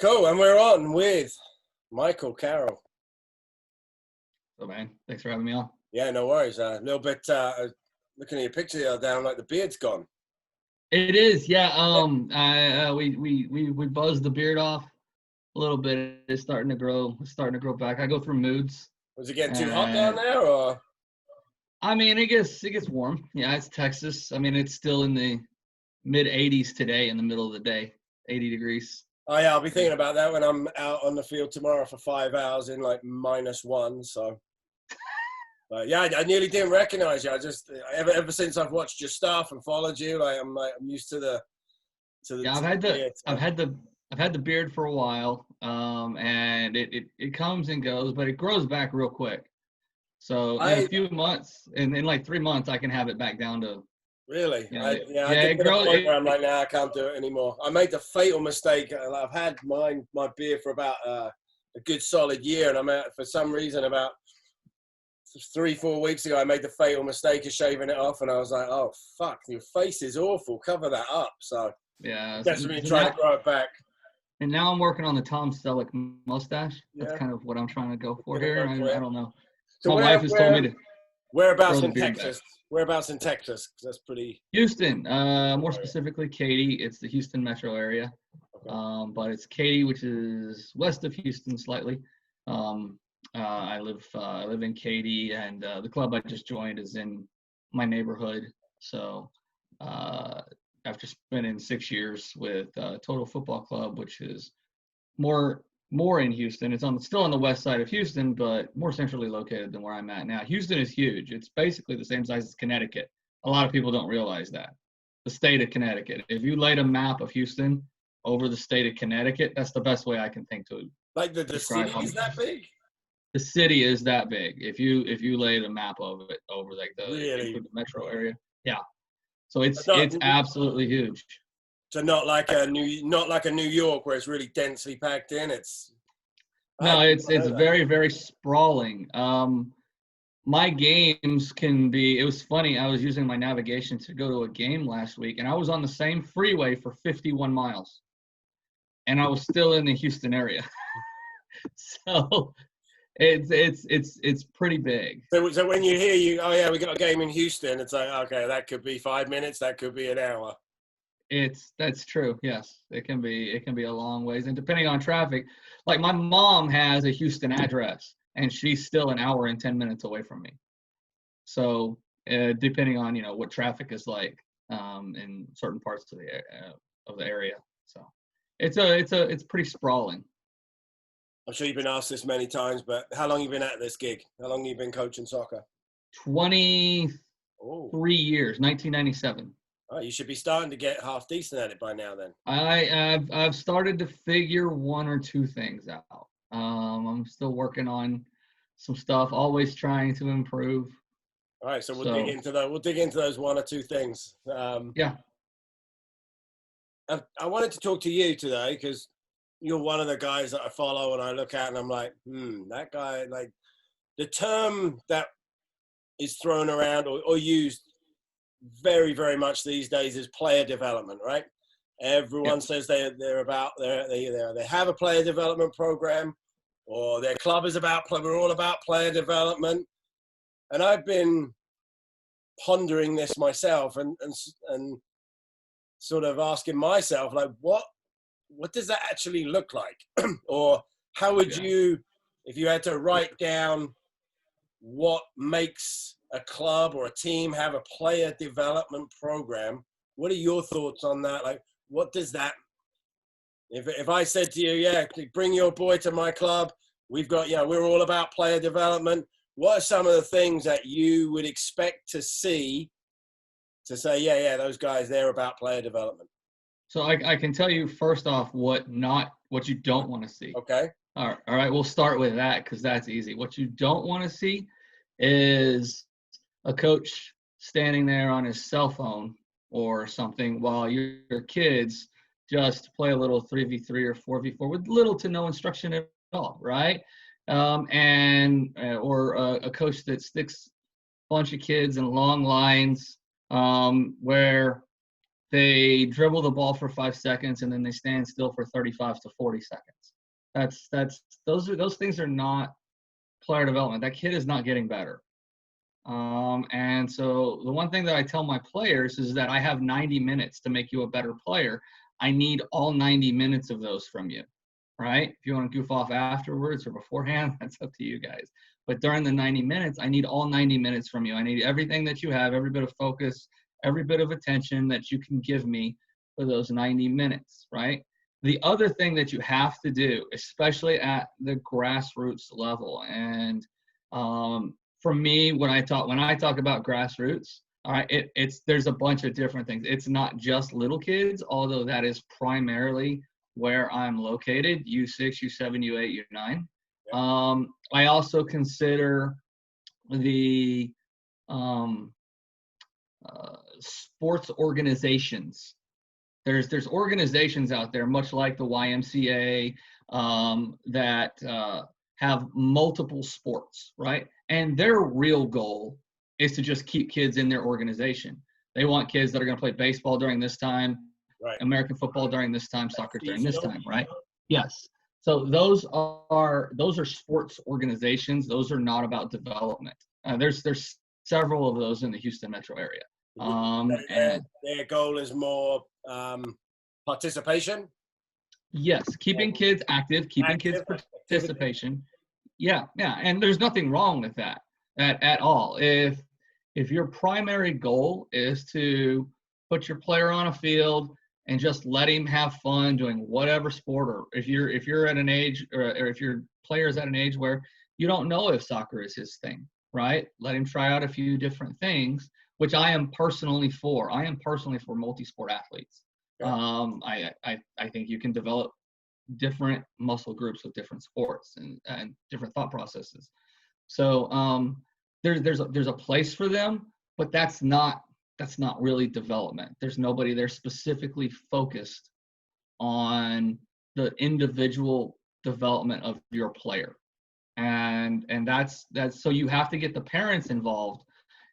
Cool, and we're on with Michael Carroll. So, man, thanks for having me on. Yeah, no worries. A little bit looking at your picture the other down, like the beard's gone. It is, yeah. We buzzed the beard off a little bit. It's starting to grow. It's starting to grow back. I go through moods. Was it getting too hot down there, or? I mean, it gets warm. Yeah, it's Texas. I mean, it's still in the mid 80s today, in the middle of the day, 80 degrees. Oh yeah, I'll be thinking about that when I'm out on the field tomorrow for 5 hours in like -1. So, but yeah, I nearly didn't recognize you. I just ever since I've watched your stuff and followed you, I'm used to the. Yeah, I've had the beard for a while, and it comes and goes, but it grows back real quick. So in a few months, in like 3 months, I can have it back down to. Really? I get to the point where I'm like, nah, I can't do it anymore. I made the fatal mistake. I've had my beard for about a good solid year, and I'm out for some reason about 3-4 weeks ago. I made the fatal mistake of shaving it off, and I was like, oh fuck, your face is awful. Cover that up. So yeah, definitely trying to grow it back. And now I'm working on the Tom Selleck mustache. That's kind of what I'm trying to go for here. I don't know. So my wife has told me to. Whereabouts in Texas? Whereabouts in Texas? Because that's pretty. Houston, more specifically Katy. It's the Houston metro area, but it's Katy, which is west of Houston slightly. I live in Katy, and the club I just joined is in my neighborhood. So after spending 6 years with Total Football Club, which is more in Houston. It's still on the west side of Houston, but more centrally located than where I'm at now. Houston is huge. It's basically the same size as Connecticut. A lot of people don't realize that. The state of Connecticut. If you laid a map of Houston over the state of Connecticut, that's the best way I can think to like the city is that big? The city is that big. If you laid a map of it over like the metro area. Yeah. So it's absolutely huge. So not like a New York where it's really densely packed in. It's very, very sprawling. My games can be. It was funny. I was using my navigation to go to a game last week, and I was on the same freeway for 51 miles, and I was still in the Houston area. So it's pretty big. So when you hear we got a game in Houston, it's like, okay, that could be 5 minutes, that could be an hour. That's true. Yes, it can be a long ways, and depending on traffic, like my mom has a Houston address, and she's still an hour and 10 minutes away from me. So depending on what traffic is like in certain parts of the area, so it's pretty sprawling. I'm sure you've been asked this many times, but how long have you been at this gig? How long have you been coaching soccer? 23 years, 1997. Oh, you should be starting to get half decent at it by now then. I've started to figure one or two things out. I'm still working on some stuff, always trying to improve. All right, so we'll dig into those one or two things. Yeah. I wanted to talk to you today because you're one of the guys that I follow and I look at and I'm like, that guy, like the term that is thrown around or used very, very much these days is player development, right? Everyone says they have a player development program, or their club is we're all about player development. And I've been pondering this myself and sort of asking myself, like, what does that actually look like? Or how would you, if you had to write down what makes a club or a team have a player development program, what are your thoughts on that? Like, what does that, if I said to you, bring your boy to my club, we've got, we're all about player development. What are some of the things that you would expect to see to say, those guys, they're about player development? So I can tell you first off what you don't want to see. Okay. All right. We'll start with that because that's easy. What you don't want to see is a coach standing there on his cell phone or something while your kids just play a little 3v3 or 4v4 with little to no instruction at all, right? Or a coach that sticks a bunch of kids in long lines where they dribble the ball for 5 seconds and then they stand still for 35 to 40 seconds. Those things are not player development. That kid is not getting better. And so the one thing that I tell my players is that I have 90 minutes to make you a better player. I need all 90 minutes of those from you, right? If you want to goof off afterwards or beforehand, that's up to you guys. But during the 90 minutes, I need all 90 minutes from you. I need everything that you have, every bit of focus, every bit of attention that you can give me for those 90 minutes, right? The other thing that you have to do, especially at the grassroots level, and for me, when I talk about grassroots, all right, there's a bunch of different things. It's not just little kids, although that is primarily where I'm located, U6, U7, U8, U9. I also consider the sports organizations. There's organizations out there, much like the YMCA, that have multiple sports, right? And their real goal is to just keep kids in their organization. They want kids that are going to play baseball during this time, right, American football during this time, soccer during this time, right? Yes. So those are sports organizations. Those are not about development. There's several of those in the Houston metro area. And their goal is more participation. Yes, keeping kids active, keeping kids participation. Yeah, and there's nothing wrong with that at all. If your primary goal is to put your player on a field and just let him have fun doing whatever sport, or if you're at an age, or if your player is at an age where you don't know if soccer is his thing, right? Let him try out a few different things, which I am personally for. I am personally for multi-sport athletes. I think you can develop different muscle groups with different sports and different thought processes. So there's a place for them, but that's not really development. There's nobody there specifically focused on the individual development of your player, and that's so you have to get the parents involved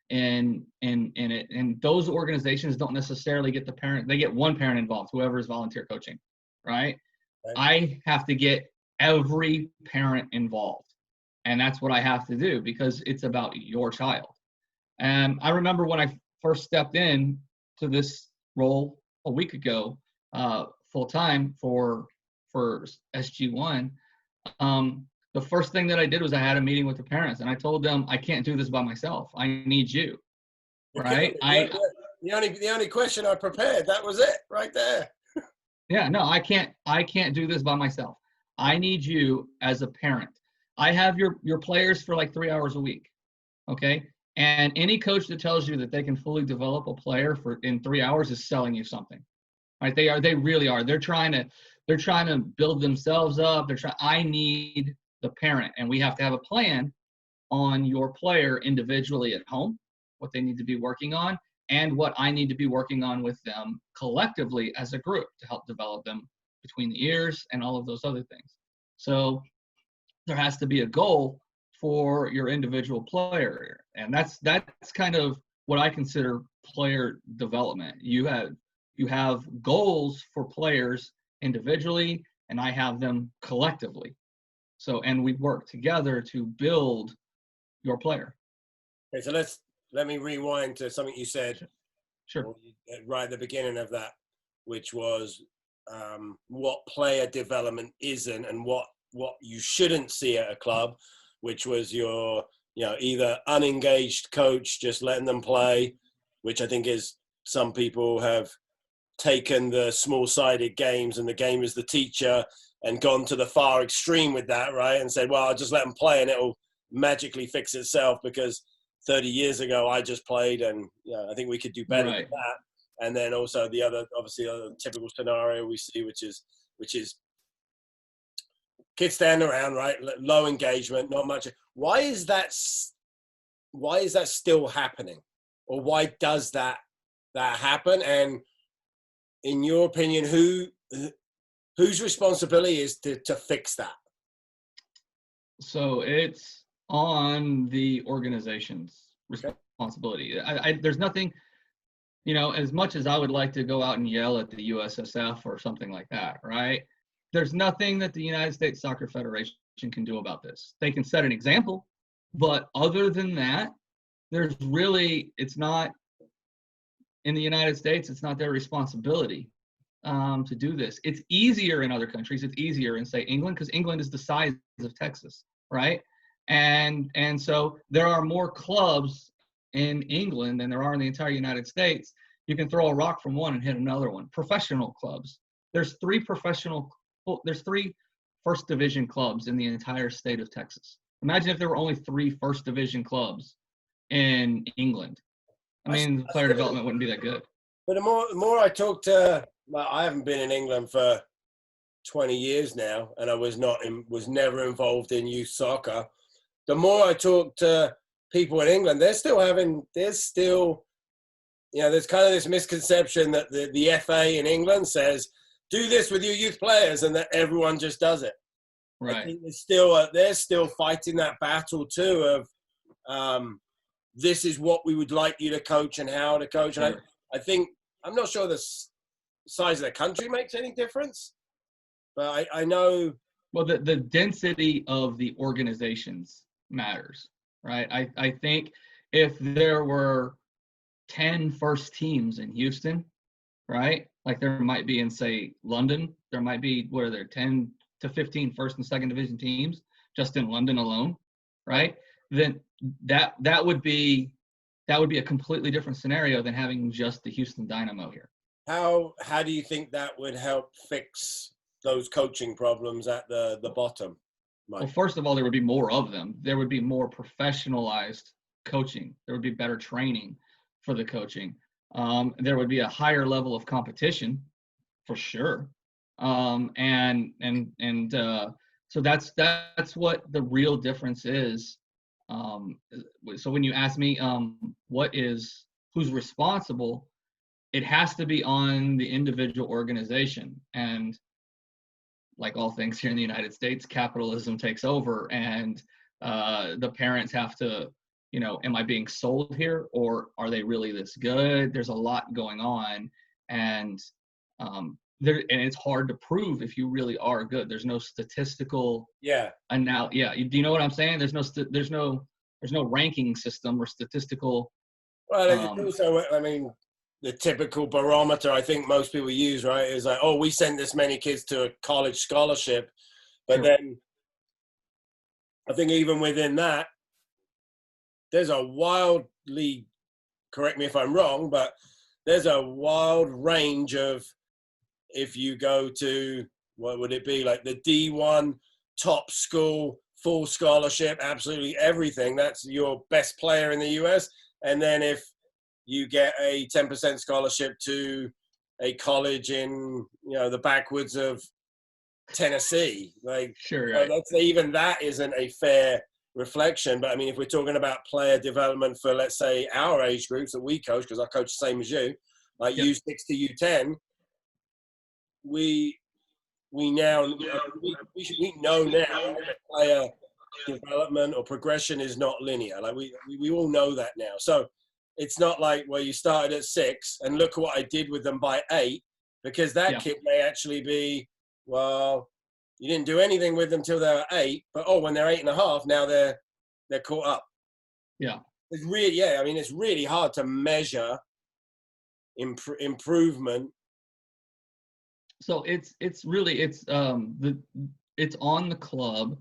in it. And those organizations don't necessarily get the parent; they get one parent involved, whoever is volunteer coaching, right? I have to get every parent involved, and that's what I have to do because it's about your child. And I remember when I first stepped in to this role a week ago, full time for SG1. The first thing that I did was I had a meeting with the parents, and I told them I can't do this by myself. I need you, right? The only question I prepared, that was it, right there. Yeah, no, I can't do this by myself. I need you as a parent. I have your players for like 3 hours a week, okay? And any coach that tells you that they can fully develop a player in 3 hours is selling you something, right? They really are. They're trying to build themselves up. I need the parent, and we have to have a plan on your player individually at home, what they need to be working on, and what I need to be working on with them collectively as a group to help develop them between the ears and all of those other things. So there has to be a goal for your individual player, and that's kind of what I consider player development. You have goals for players individually, and I have them collectively. So, and we work together to build your player. Okay, so let me rewind to something you said. Sure. Right at the beginning of that, which was what player development isn't and what you shouldn't see at a club, which was your either unengaged coach just letting them play, which I think is some people have taken the small-sided games and the game is the teacher and gone to the far extreme with that, right? And said, well, I'll just let them play and it'll magically fix itself because 30 years ago I just played and I think we could do better than that. And then also the other typical scenario we see, which is kids standing around, right? Low engagement, not much. Why is that still happening? Or why does that happen? And in your opinion, whose responsibility is to fix that? So it's on the organization's responsibility. There's nothing, you know, as much as I would like to go out and yell at the USSF or something like that, right? There's nothing that the United States Soccer Federation can do about this. They can set an example, but other than that, there's really, it's not, in the United States, it's not their responsibility to do this. It's easier in other countries. It's easier in, say, England, because England is the size of Texas, right? And so there are more clubs in England than there are in the entire United States. You can throw a rock from one and hit another one. Professional clubs. There's three first division clubs in the entire state of Texas. Imagine if there were only 3 first division clubs in England. I mean, player development wouldn't be that good. But the more I talk to, well, I haven't been in England for 20 years now, and I was never involved in youth soccer. The more I talk to people in England, there's still, you know, there's kind of this misconception that the FA in England says, do this with your youth players, and that everyone just does it. Right. I think they're still fighting that battle too of, this is what we would like you to coach and how to coach. And I think, I'm not sure the size of the country makes any difference, but I know. Well, the density of the organizations matters, right? I think if there were 10 first teams in Houston, right? Like there might be in, say, London, there might be, what are there, 10 to 15 first and second division teams just in London alone, right? Then that would be a completely different scenario than having just the Houston Dynamo here. How do you think that would help fix those coaching problems at the bottom, Mike? Well, first of all, there would be more of them. There would be more professionalized coaching. There would be better training for the coaching. There would be a higher level of competition, for sure. So that's what the real difference is. So when you ask me, who's responsible, it has to be on the individual organization. And like all things here in the United States, capitalism takes over, and the parents have to, you know, am I being sold here, or are they really this good? There's a lot going on, and it's hard to prove if you really are good. There's no statistical. Yeah. And now, yeah, do you know what I'm saying? There's no ranking system or statistical. Well, also, I mean, the typical barometer I think most people use, right, is like, oh, we sent this many kids to a college scholarship, but Sure. Then I think even within that, there's a wildly, correct me if I'm wrong, but there's a wild range of, if you go to, what would it be, like the D1 top school, full scholarship, absolutely everything, that's your best player in the US. And then if you get a 10% scholarship to a college in, you know, the backwoods of Tennessee, like, Sure, so right. that's, even that isn't a fair reflection. But I mean, if we're talking about player development for, let's say, our age groups that we coach, because I coach the same as you, like Yep. U6 to U10, we know now that player development or progression is not linear. Like we all know that now. So it's not like, well, you started at 6 and look at what I did with them by 8, because that kid may actually be, well, you didn't do anything with them till they're 8, but when they're 8.5, now they're caught up. Yeah. It's really, I mean, it's really hard to measure improvement. So it's on the club,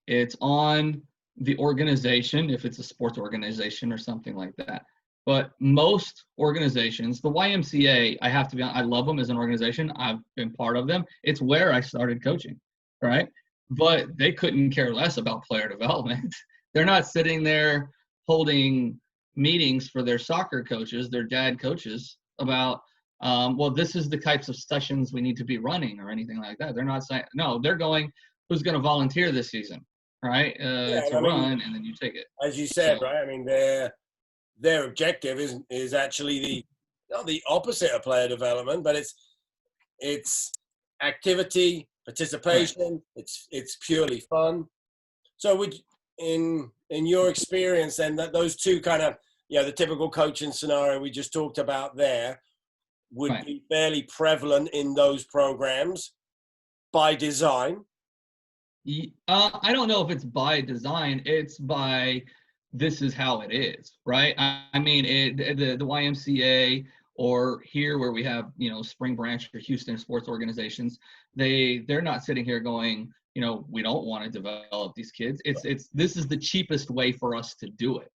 it's on the organization, if it's a sports organization or something like that. But most organizations, the YMCA, I have to be honest, I love them as an organization. I've been part of them. It's where I started coaching, right? But they couldn't care less about player development. They're not sitting there holding meetings for their soccer coaches, their dad coaches, about, well, this is the types of sessions we need to be running or anything like that. They're not saying, no, they're going, who's going to volunteer this season, right? To run, and then you take it. As you said, right? I mean, their objective is actually not the opposite of player development, but it's activity, participation. Right. It's purely fun. So in your experience, then, that those two kind of, yeah, the typical coaching scenario we just talked about there would Right. be fairly prevalent in those programs by design. I don't know if it's by design. It's by this is how it is, right? I mean, the YMCA or here where we have, you know, Spring Branch or Houston sports organizations, they're not sitting here going, you know, we don't want to develop these kids. This is the cheapest way for us to do it.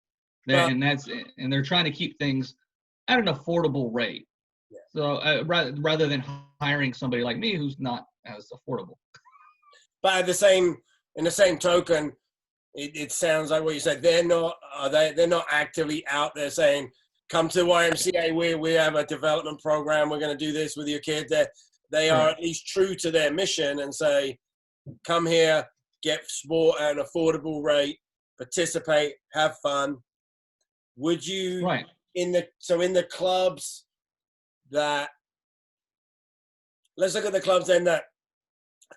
But, And they're trying to keep things at an affordable rate. yeah. So rather than hiring somebody like me who's not as affordable. But in the same token, it sounds like what you said. They're not actively out there saying, "Come to YMCA. We have a development program. We're going to do this with your kid." They are at least true to their mission and say, "Come here, get sport at an affordable rate, participate, have fun." Would you in the clubs that, let's look at the clubs then that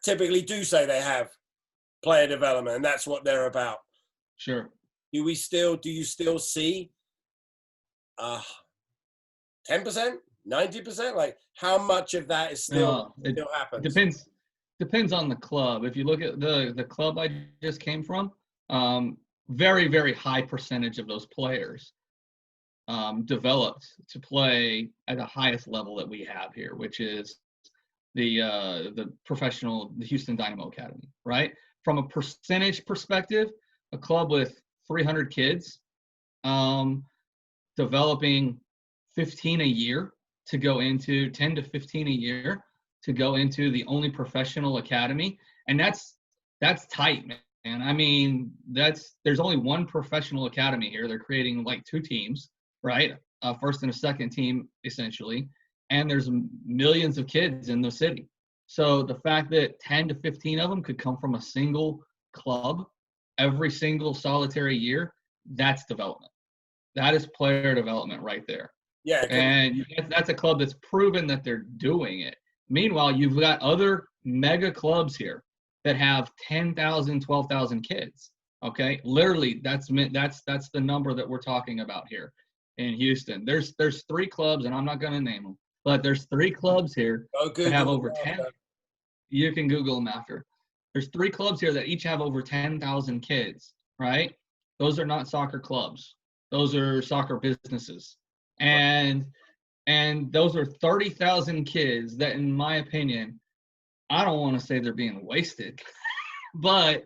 typically do say they have player development and that's what they're about. Sure. Do you still see 10%, 90%? Like how much of that is still happens? Depends on the club. If you look at the club I just came from, very, very high percentage of those players developed to play at the highest level that we have here, which is the Houston Dynamo Academy, right? From a percentage perspective, a club with 300 kids developing 15 a year to go into 10 to 15 a year to go into the only professional academy. And that's tight, man. I mean, there's only one professional academy here. They're creating like two teams, right? A first and a second team, essentially. And there's millions of kids in the city. So the fact that 10 to 15 of them could come from a single club every single solitary year, that's development. That is player development right there. Yeah. And that's a club that's proven that they're doing it. Meanwhile, you've got other mega clubs here that have 10,000, 12,000 kids. Okay, literally, that's the number that we're talking about here in Houston. There's 3 clubs, and I'm not going to name them, but there's 3 clubs here that have over 10. You can Google them after. There's 3 clubs here that each have over 10,000 kids. Right? Those are not soccer clubs. Those are soccer businesses, and those are 30,000 kids that, in my opinion, I don't want to say they're being wasted, but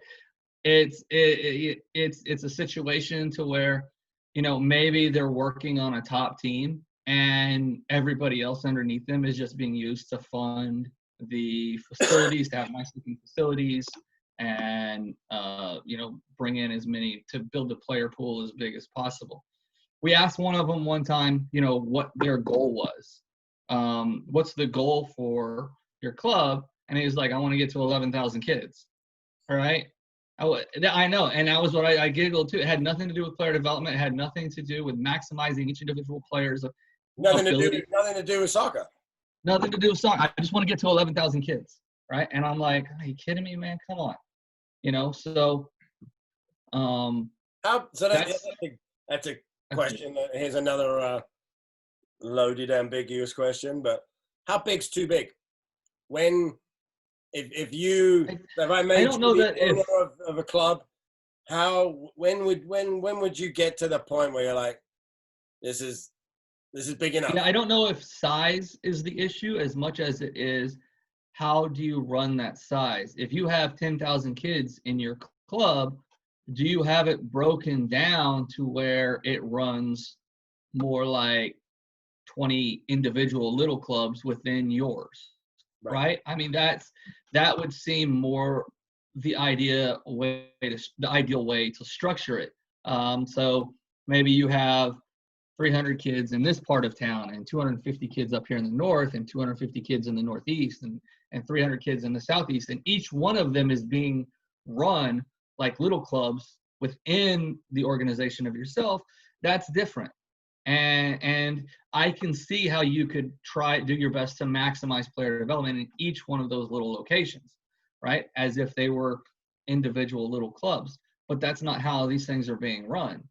it's a situation to where, you know, maybe they're working on a top team and everybody else underneath them is just being used to fund the facilities, to have nice looking facilities, and you know, bring in as many to build the player pool as big as possible. We asked one of them one time, you know, what their goal was. What's the goal for your club? And he was like, I want to get to 11,000 kids. All right. I know. And that was what I giggled too. It had nothing to do with player development. It had nothing to do with maximizing each individual player's nothing to do with soccer. Nothing to do with soccer. I just want to get to 11,000 kids. Right. And I'm like, are you kidding me, man? Come on. You know, so. That's a question. Here's another loaded, ambiguous question. But how big's too big? If I made you the owner of a club, when would you get to the point where you're like, this is big enough? Yeah, I don't know if size is the issue as much as it is how do you run that size. If you have 10,000 kids in your club, do you have it broken down to where it runs more like 20 individual little clubs within yours, right? I mean, that would seem more the ideal way to structure it. So maybe you have 300 kids in this part of town and 250 kids up here in the north and 250 kids in the northeast and 300 kids in the southeast, and each one of them is being run like little clubs within the organization of yourself. That's different. And I can see how you could do your best to maximize player development in each one of those little locations, right? As if they were individual little clubs. But that's not how these things are being run.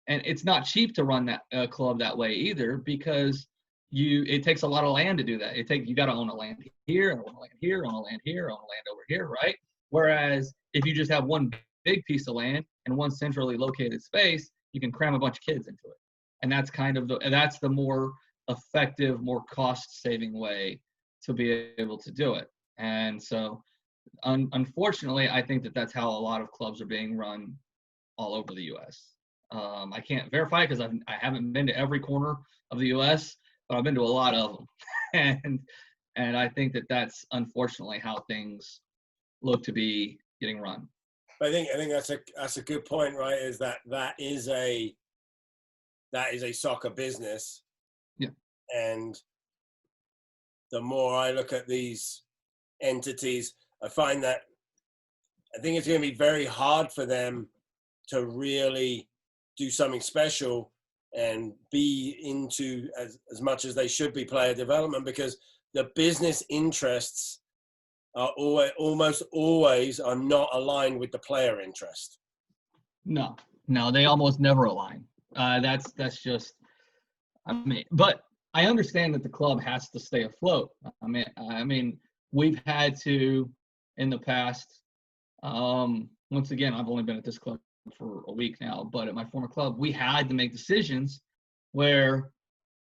and it's not cheap to run that club that way either, because it takes a lot of land to do that. You got to own a land here, own a land here, own a land here, own a land over here, right? Whereas if you just have one big piece of land and one centrally located space, you can cram a bunch of kids into it. And that's the more effective, more cost-saving way to be able to do it. And so, unfortunately, I think that's how a lot of clubs are being run all over the U.S. I can't verify it because I haven't been to every corner of the U.S., but I've been to a lot of them, and I think that's unfortunately how things look to be getting run. I think that's a good point, right? Is that is a soccer business, yeah. And the more I look at these entities, I find that I think it's going to be very hard for them to really do something special and be into as much as they should be player development, because the business interests are almost always are not aligned with the player interest. No, they almost never align. That's just, but I understand that the club has to stay afloat. I mean, we've had to in the past. Once again, I've only been at this club for a week now, but at my former club, we had to make decisions where,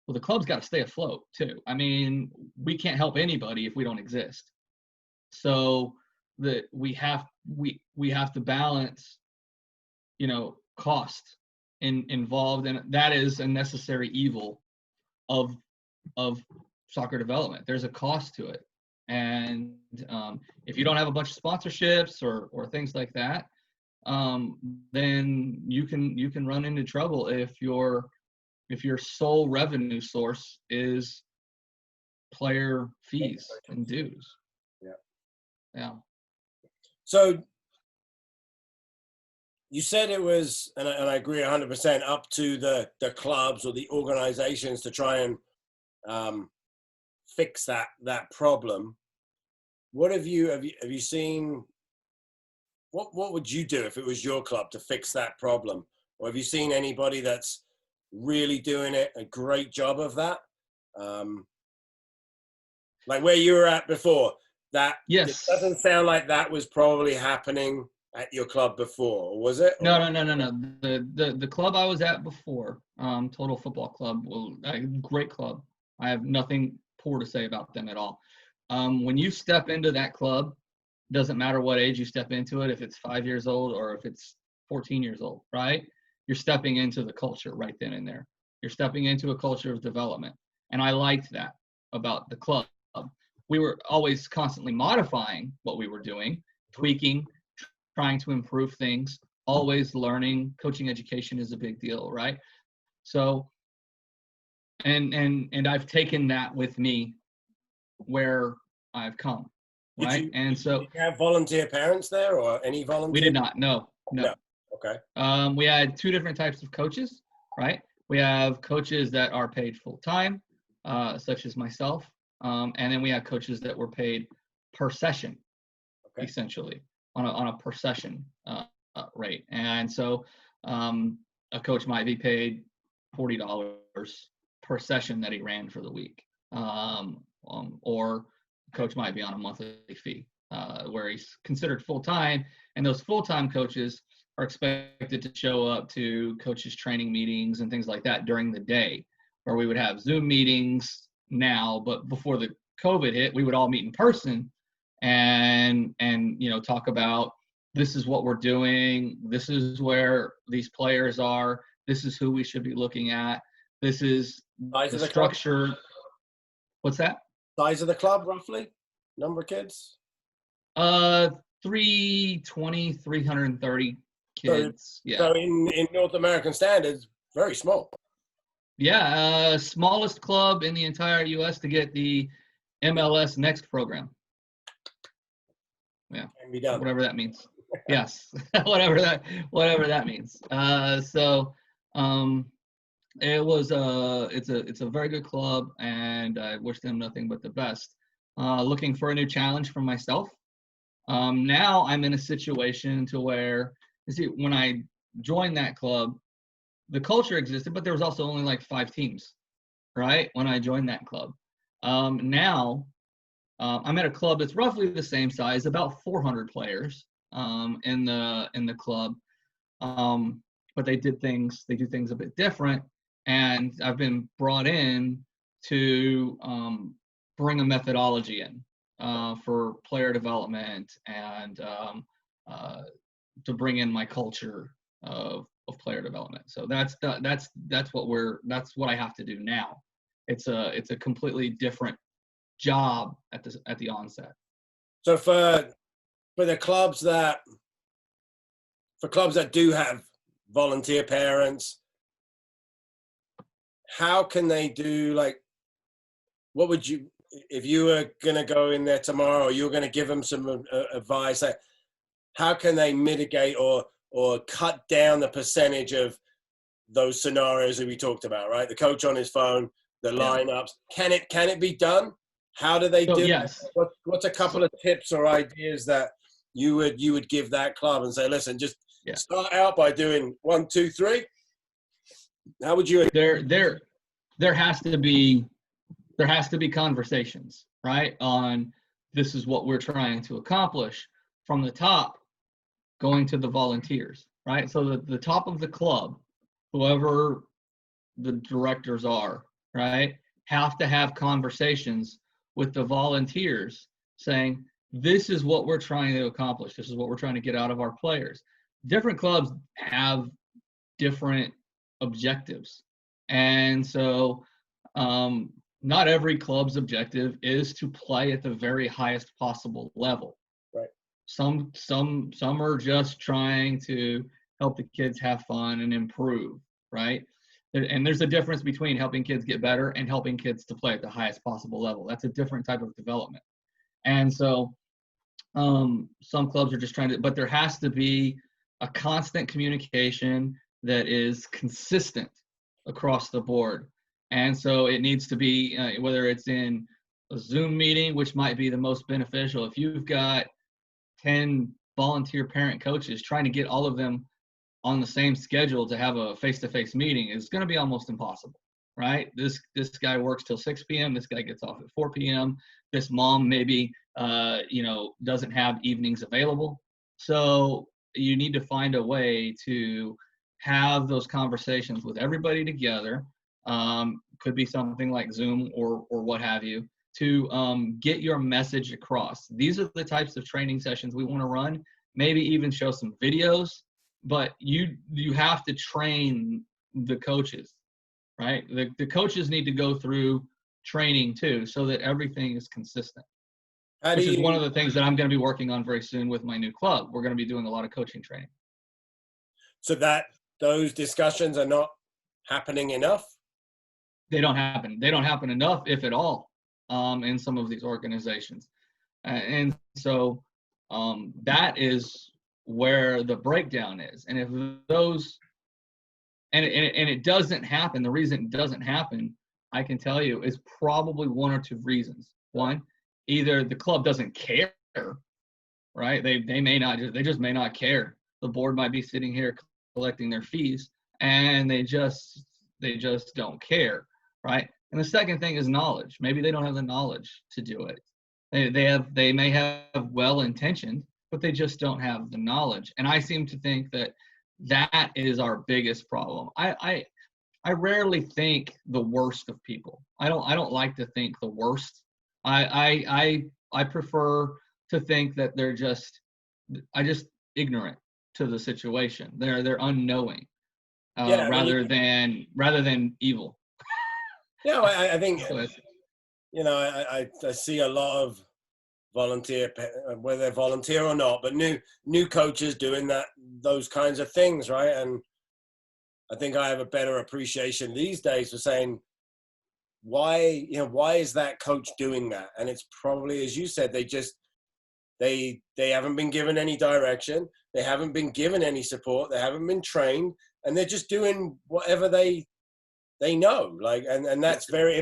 well, the club's got to stay afloat too. I mean, we can't help anybody if we don't exist. So that we have to balance, cost involved, and that is a necessary evil of soccer development. There's a cost to it, and if you don't have a bunch of sponsorships or things like that, then you can run into trouble if your sole revenue source is player fees and dues. Yeah. So you said it was, and I agree 100%, up to the clubs or the organizations to try and fix that problem. What have you seen? What would you do if it was your club to fix that problem? Or have you seen anybody that's really doing a great job of that? Like where you were at before, yes. It doesn't sound like that was probably happening at your club before, was it? No. The club I was at before, Total Football Club, a great club. I have nothing poor to say about them at all. When you step into that club, doesn't matter what age you step into it, if it's 5 years old or if it's 14 years old, right? You're stepping into the culture right then and there. You're stepping into a culture of development. And I liked that about the club. We were always constantly modifying what we were doing, tweaking, trying to improve things, always learning. Coaching education is a big deal, right? So, and I've taken that with me where I've come, right? Did you have volunteer parents there or any volunteer? We did not. No. Okay. We had two different types of coaches, right? We have coaches that are paid full time, such as myself. And then we have coaches that were paid per session, essentially on a per session rate. And so a coach might be paid $40 per session that he ran for the week, or a coach might be on a monthly fee where he's considered full time. And those full time coaches are expected to show up to coaches' training meetings and things like that during the day, where we would have Zoom meetings now, but before the COVID hit, we would all meet in person and talk about, this is what we're doing, this is where these players are, this is who we should be looking at, this is the structure. Club? What's that? Size of the club, roughly? Number of kids? 320, 330 kids. So in North American standards, very small. Yeah, smallest club in the entire U.S. to get the MLS Next program. Yeah, can be done. Whatever that means. Yes, whatever that means. It was it's a very good club, and I wish them nothing but the best. Looking for a new challenge for myself. Now I'm in a situation to where, you see, when I joined that club, the culture existed, but there was also only like 5 teams, right? When I joined that club. Now I'm at a club that's roughly the same size, about 400 players in the club. But they do things a bit different, and I've been brought in to bring a methodology in for player development and to bring in my culture of player development. So that's what I have to do now. It's a completely different job at the onset. So for clubs that do have volunteer parents, how can they do, like, what would you, if you were going to go in there tomorrow, or you were going to give them some advice, like, how can they mitigate or cut down the percentage of those scenarios that we talked about, right? The coach on his phone, the lineups. Can it be done? How do they do yes. it? What's a couple of tips or ideas that you would give that club and say, listen, just start out by doing 1, 2, 3? How would you? There has to be conversations, right? On this is what we're trying to accomplish from the top, going to the volunteers, right? So the top of the club, whoever the directors are, right, have to have conversations with the volunteers saying, this is what we're trying to accomplish. This is what we're trying to get out of our players. Different clubs have different objectives. And so not every club's objective is to play at the very highest possible level. Right. Some are just trying to help the kids have fun and improve, right? And there's a difference between helping kids get better and helping kids to play at the highest possible level. That's a different type of development. And so some clubs are just trying to, but there has to be a constant communication that is consistent across the board. And so it needs to be, whether it's in a Zoom meeting, which might be the most beneficial. If you've got 10 volunteer parent coaches, trying to get all of them on the same schedule to have a face-to-face meeting is going to be almost impossible, right? This guy works till 6 p.m. This guy gets off at 4 p.m. This mom maybe, doesn't have evenings available. So you need to find a way to have those conversations with everybody together. Could be something like Zoom or what have you, to get your message across. These are the types of training sessions we want to run, maybe even show some videos, but you have to train the coaches, right? The coaches need to go through training too, so that everything is consistent. Which is one of the things that I'm going to be working on very soon with my new club. We're going to be doing a lot of coaching training. So that those discussions are not happening enough? They don't happen. They don't happen enough, if at all, in some of these organizations. And so that is where the breakdown is. And if those, and it doesn't happen, the reason it doesn't happen, I can tell you, is probably one or two reasons. One, either the club doesn't care, right? They just may not care. The board might be sitting here collecting their fees, and they just don't care, right? And the second thing is knowledge. Maybe they don't have the knowledge to do it. They may have well-intentioned, but they just don't have the knowledge. And I seem to think that is our biggest problem. I rarely think the worst of people. I don't like to think the worst. I prefer to think that they're just ignorant to the situation. They're unknowing, rather than evil. Yeah, I think I see a lot of volunteer, whether they're volunteer or not, but new coaches doing those kinds of things, right? And I think I have a better appreciation these days for saying, why is that coach doing that? And it's probably, as you said, they haven't been given any direction, they haven't been given any support, they haven't been trained, and they're just doing whatever they know, like, and that's very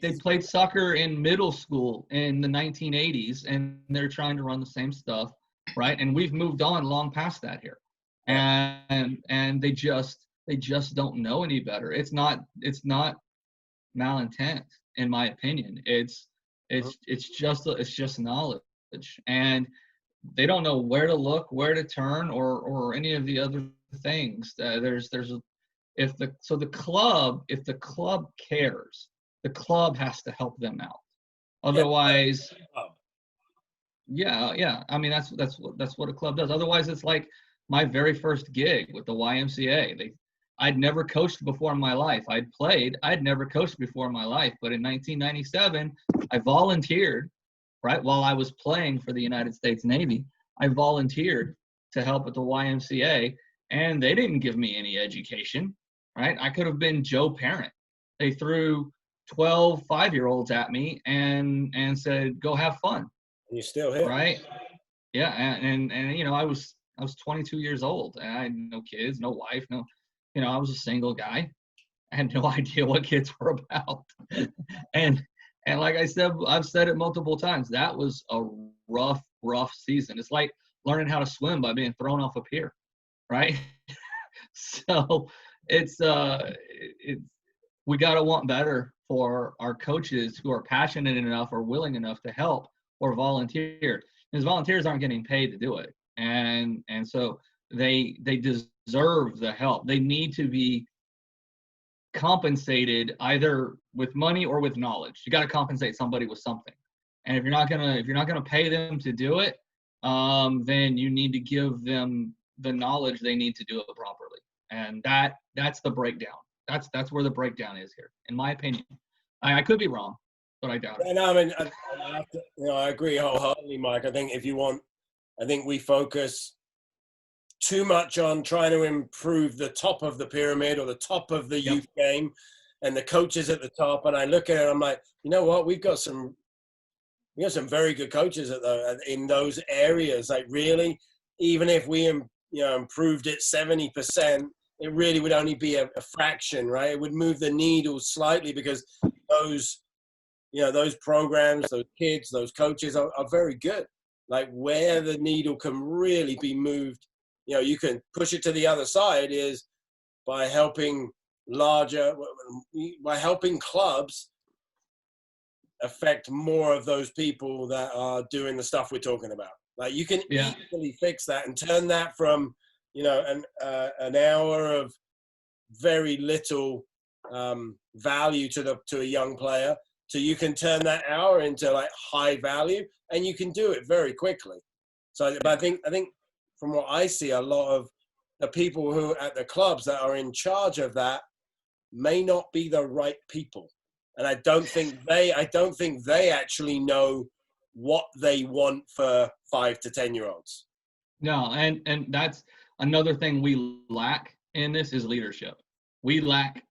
they played soccer in middle school in the 1980s, and they're trying to run the same stuff, right? And we've moved on long past that here, and they just they just don't know any better. It's not malintent, in my opinion. It's just knowledge, and they don't know where to look, where to turn, or any of the other things. If the club cares, the club has to help them out. Otherwise, yeah. I mean, that's what a club does. Otherwise, it's like my very first gig with the YMCA. I'd never coached before in my life. I'd never coached before in my life. But in 1997, I volunteered, right, while I was playing for the United States Navy. I volunteered to help at the YMCA, and they didn't give me any education, right? I could have been Joe Parent. They threw 12 5-year-olds at me and said, go have fun. And you're still here. Right? Yeah, and you know, I was 22 years old, and I had no kids, no wife, no, you know, I was a single guy. I had no idea what kids were about. and like I said, I've said it multiple times, that was a rough season. It's like learning how to swim by being thrown off a pier, right? So it's we got to want better for our coaches who are passionate enough or willing enough to help or volunteer, because volunteers aren't getting paid to do it, and so they deserve the help. They need to be compensated either with money or with knowledge. You got to compensate somebody with something, and if you're not gonna pay them to do it, then you need to give them the knowledge they need to do it properly. And that's the breakdown. That's where the breakdown is here, in my opinion. I could be wrong, but I doubt it. And I mean, I agree wholeheartedly, Mike. I think we focus too much on trying to improve the top of the pyramid or the top of the youth game and the coaches at the top. And I look at it, I'm like, you know what? We got some very good coaches in those areas. Like, really, even if we improved it 70%, it really would only be a fraction, right? It would move the needle slightly, because those programs, those kids, those coaches are very good. Like, where the needle can really be moved, you can push it to the other side, is by helping clubs affect more of those people that are doing the stuff we're talking about. Like, you can easily fix that and turn that from, an hour of very little value to a young player, so you can turn that hour into like high value, and you can do it very quickly. So, but I think from what I see, a lot of the people who at the clubs that are in charge of that may not be the right people, and I don't think they actually know what they want for 5 to 10-year-olds. No, and that's another thing we lack in this is leadership. We lack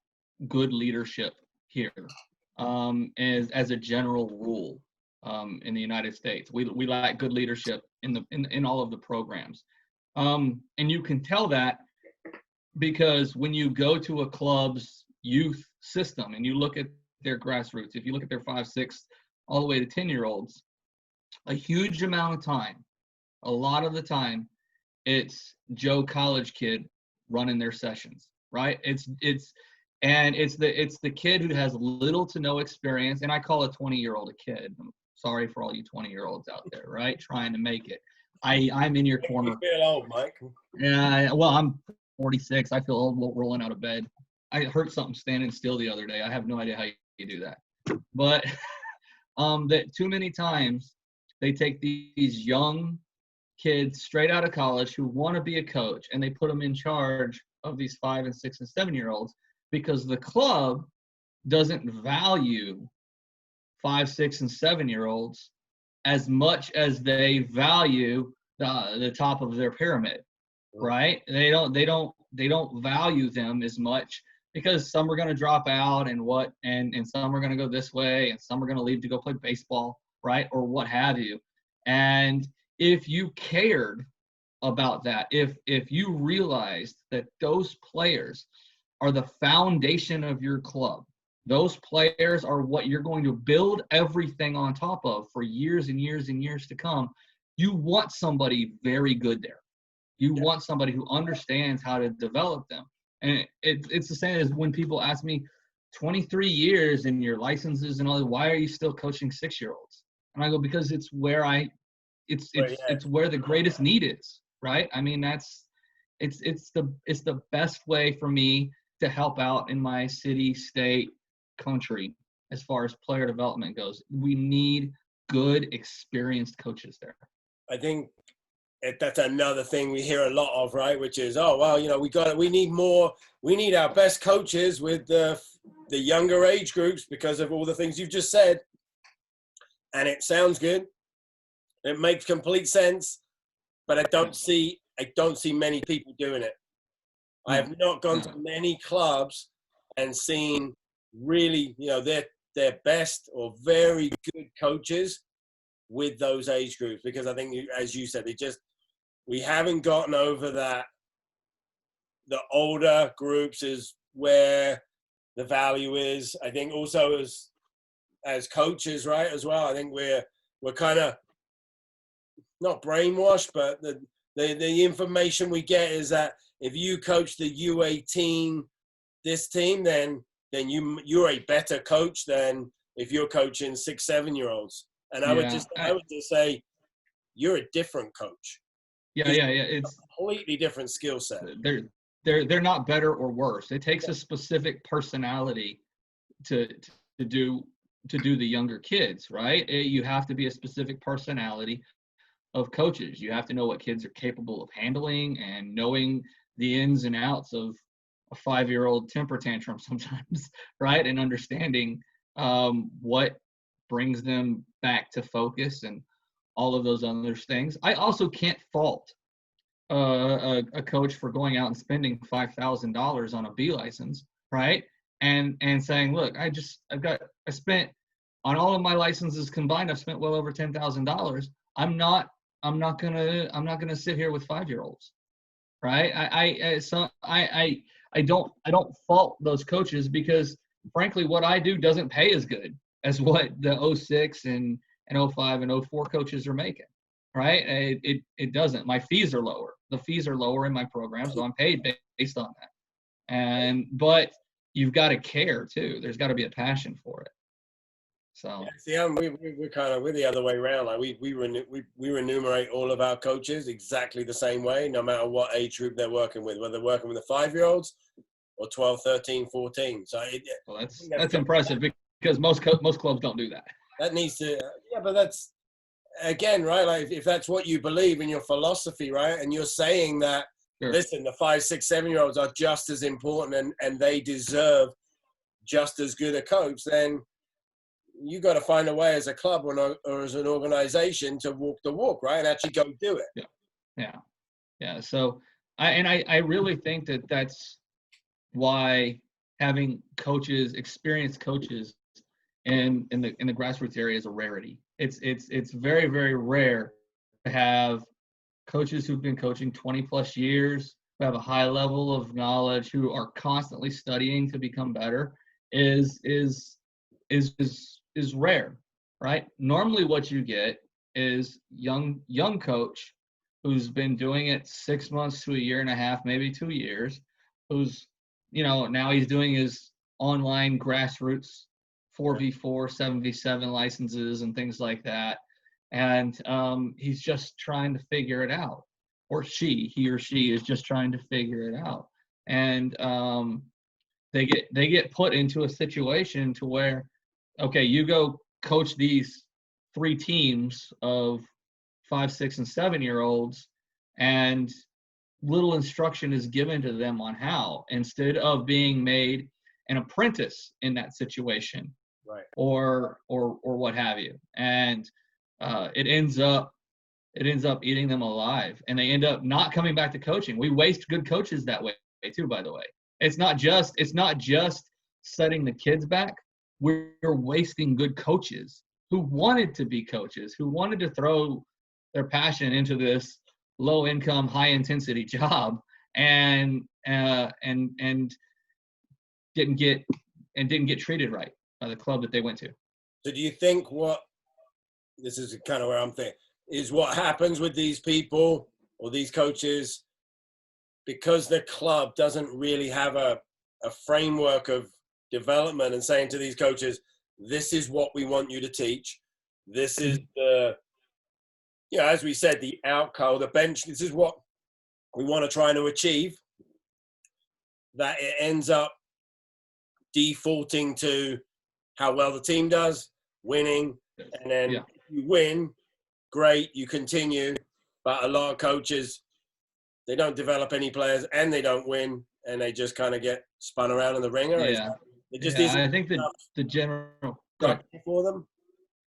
good leadership here, as a general rule, in the United States. We lack good leadership in all of the programs, and you can tell that because when you go to a club's youth system and you look at their grassroots, if you look at their 5, 6, all the way to 10-year-olds, a huge amount of time, a lot of the time, it's Joe college kid running their sessions, right? It's the kid who has little to no experience, and I call a 20-year-old a kid. I'm sorry for all you 20-year-olds out there, right? Trying to make it. I'm in your corner. You feel old, Mike. Yeah, well, I'm 46. I feel old rolling out of bed. I heard something standing still the other day. I have no idea how you do that. But that too many times they take these young kids straight out of college who want to be a coach, and they put them in charge of these 5 and 6 and 7-year-olds, because the club doesn't value 5, 6 and 7-year-olds as much as they value the top of their pyramid, right? They don't value them as much, because some are going to drop out and some are going to go this way, and some are going to leave to go play baseball, right? Or what have you. And if you cared about that, if you realized that those players are the foundation of your club, those players are what you're going to build everything on top of for years and years and years to come, you want somebody very good there. You want somebody who understands how to develop them. And it's the same as when people ask me, 23 years and your licenses and all that, why are you still coaching 6-year-olds? And I go, because it's where it's where the greatest need is, right? I mean, it's the best way for me to help out in my city, state, country as far as player development goes. We need good, experienced coaches there. I think that's another thing we hear a lot of, right? Which is, oh, well, you know, we need our best coaches with the younger age groups because of all the things you've just said. And it sounds good. It makes complete sense, but I don't see many people doing it. I have not gone to many clubs and seen really, you know, their best or very good coaches with those age groups, because I think, as you said, we haven't gotten over that. The older groups is where the value is. I think also as coaches, right, as well, I think we're kind of not brainwashed, but the information we get is that if you coach the U18 this team, then you're a better coach than if you're coaching 6-7-year-olds. And I would just say you're a different coach. Yeah. It's a completely different skill set. They're not better or worse. It takes a specific personality to do the younger kids, right? You have to be a specific personality of coaches. You have to know what kids are capable of handling and knowing the ins and outs of a 5-year-old temper tantrum sometimes, right? And understanding what brings them back to focus and all of those other things. I also can't fault a coach for going out and spending $5,000 on a B license, right? And saying, look, I spent on all of my licenses combined, I've spent well over $10,000. I'm not gonna sit here with 5-year-olds, right? I don't fault those coaches, because frankly, what I do doesn't pay as good as what the 06 and 05 and 04 coaches are making, right? It doesn't. My fees are lower. The fees are lower in my program, so I'm paid based on that. But you've got to care too. There's got to be a passion for it. So we're the other way around. Like we remunerate all of our coaches exactly the same way, no matter what age group they're working with, whether they're working with the 5-year-olds or 12, 13, 14. So that's impressive, because most clubs don't do that. That needs to, but that's, again, right? Like if that's what you believe in your philosophy, right? And you're saying that, sure, listen, the 5, 6, 7-year-olds are just as important and they deserve just as good a coach, then you got to find a way as a club or as an organization to walk the walk, right? And actually go do it. Yeah. So I really think that that's why having coaches, experienced coaches in the grassroots area is a rarity. It's very, very rare to have coaches who've been coaching 20 plus years, who have a high level of knowledge, who are constantly studying to become better, is rare, right? Normally what you get is young coach who's been doing it 6 months to a year and a half, maybe 2 years, who's, now he's doing his online grassroots 4v4, 7v7 licenses and things like that. And he's just trying to figure it out. Or he or she is just trying to figure it out. And they get put into a situation to where, okay, you go coach these 3 teams of 5, 6, and 7-year-olds, and little instruction is given to them on how, instead of being made an apprentice in that situation, right? Or what have you, and it ends up eating them alive, and they end up not coming back to coaching. We waste good coaches that way too, by the way. It's not just setting the kids back. We're wasting good coaches who wanted to be coaches, who wanted to throw their passion into this low income, high intensity job, and didn't get treated right by the club that they went to. So do you think this is kind of where I'm thinking, is what happens with these people or these coaches, because the club doesn't really have a framework of development and saying to these coaches, this is what we want you to teach. This is the, as we said, the outcome, the bench. This is what we want to try to achieve. That it ends up defaulting to how well the team does, winning, and then if you win, great, you continue. But a lot of coaches, they don't develop any players and they don't win, and they just kind of get spun around in the ringer. It just isn't. I think the general for them.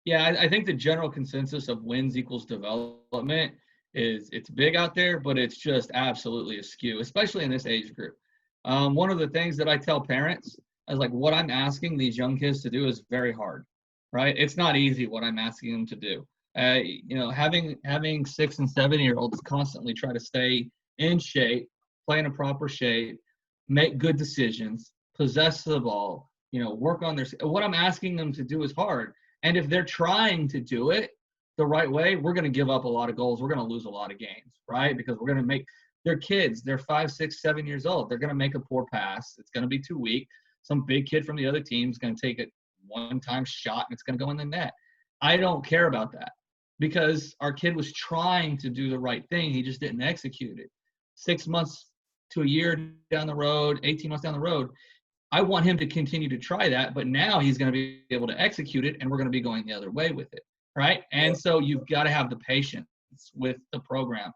Yeah, I think the general consensus of wins equals development is it's big out there, but it's just absolutely askew, especially in this age group. One of the things that I tell parents is like what I'm asking these young kids to do is very hard, right? It's not easy what I'm asking them to do. Having 6 and 7-year-olds constantly try to stay in shape, play in a proper shape, make good decisions, possess the ball, work on what I'm asking them to do is hard. And if they're trying to do it the right way, we're going to give up a lot of goals. We're going to lose a lot of games, right? Because we're going to make they're kids. They're 5, 6, 7 years old. They're going to make a poor pass. It's going to be too weak. Some big kid from the other team is going to take a one-time shot and it's going to go in the net. I don't care about that because our kid was trying to do the right thing. He just didn't execute it. 6 months to a year down the road, 18 months down the road, I want him to continue to try that, but now he's going to be able to execute it, and we're going to be going the other way with it, right? And so you've got to have the patience with the program.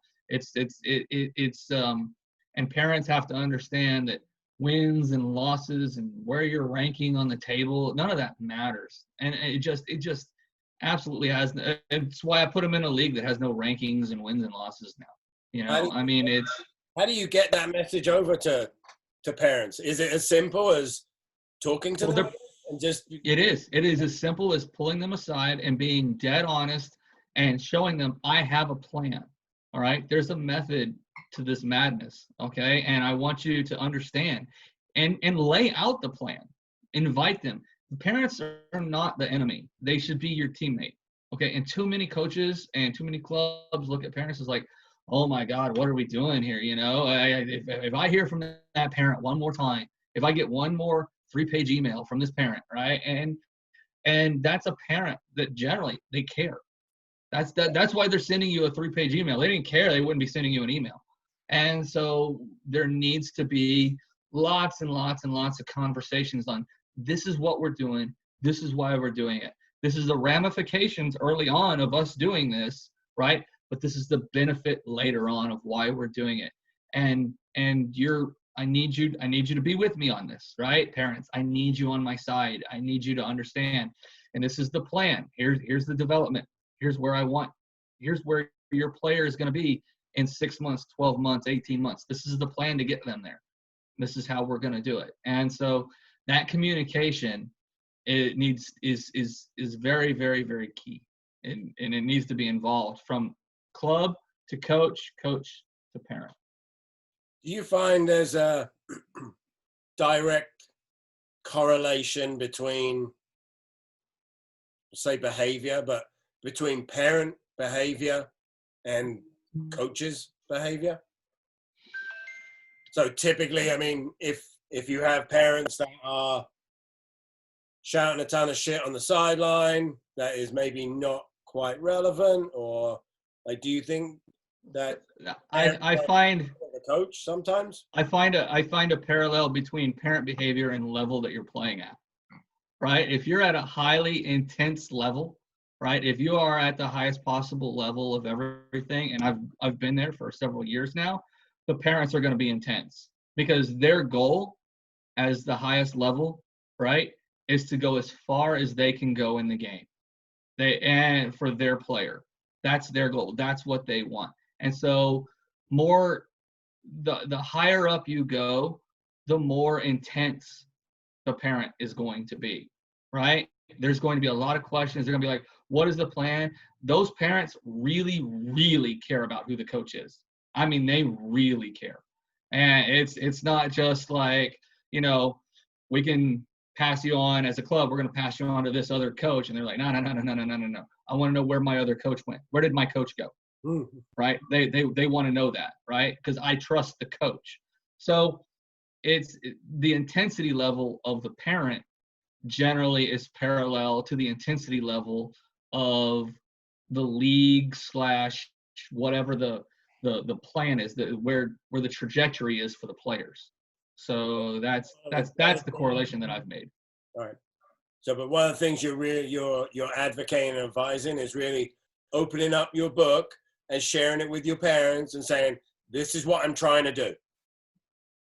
And parents have to understand that wins and losses and where you're ranking on the table, none of that matters. And it just absolutely has. It's why I put them in a league that has no rankings and wins and losses now. How do you get that message over to parents? Is it as simple as talking to them and just? It is as simple as pulling them aside and being dead honest and showing them I have a plan. All right, there's a method to this madness. Okay, and I want you to understand and lay out the plan. Invite them. The parents are not the enemy. They should be your teammate. Okay, and too many coaches and too many clubs look at parents as like, oh my God, what are we doing here? If I hear from that parent one more time, if I get one more 3-page email from this parent, right? And that's a parent that generally they care. That's why they're sending you a 3-page email. They didn't care, they wouldn't be sending you an email. And so there needs to be lots and lots and lots of conversations on this is what we're doing. This is why we're doing it. This is the ramifications early on of us doing this, right? But this is the benefit later on of why we're doing it. And I need you to be with me on this, right? Parents, I need you on my side. I need you to understand. And this is the plan. Here's the development. Here's where your player is going to be in 6 months, 12 months, 18 months. This is the plan to get them there. This is how we're going to do it. And so that communication is very, very, very key. And it needs to be involved from club to coach to parent. Do you find there's a direct correlation between, say, behavior, but between parent behavior and coaches' behavior? So typically, I mean, if you have parents that are shouting a ton of shit on the sideline, that is maybe not quite relevant, or like, do you think that I find the coach sometimes? I find a parallel between parent behavior and level that you're playing at, right? If you're at a highly intense level, right? If you are at the highest possible level of everything, and I've been there for several years now, the parents are going to be intense because their goal as the highest level, right, is to go as far as they can go in the game. And for their player, that's their goal. That's what they want. And so the higher up you go, the more intense the parent is going to be, right? There's going to be a lot of questions. They're going to be like, what is the plan? Those parents really, really care about who the coach is. I mean, they really care. And it's not just like, we can pass you on as a club. We're going to pass you on to this other coach. And they're like, no. I want to know where my other coach went. Where did my coach go? right? They want to know that, right? Because I trust the coach. So the intensity level of the parent generally is parallel to the intensity level of the league / whatever the plan is, where the trajectory is for the players. So that's the correlation that I've made. Right. So, but one of the things you're advocating and advising is really opening up your book and sharing it with your parents and saying, this is what I'm trying to do.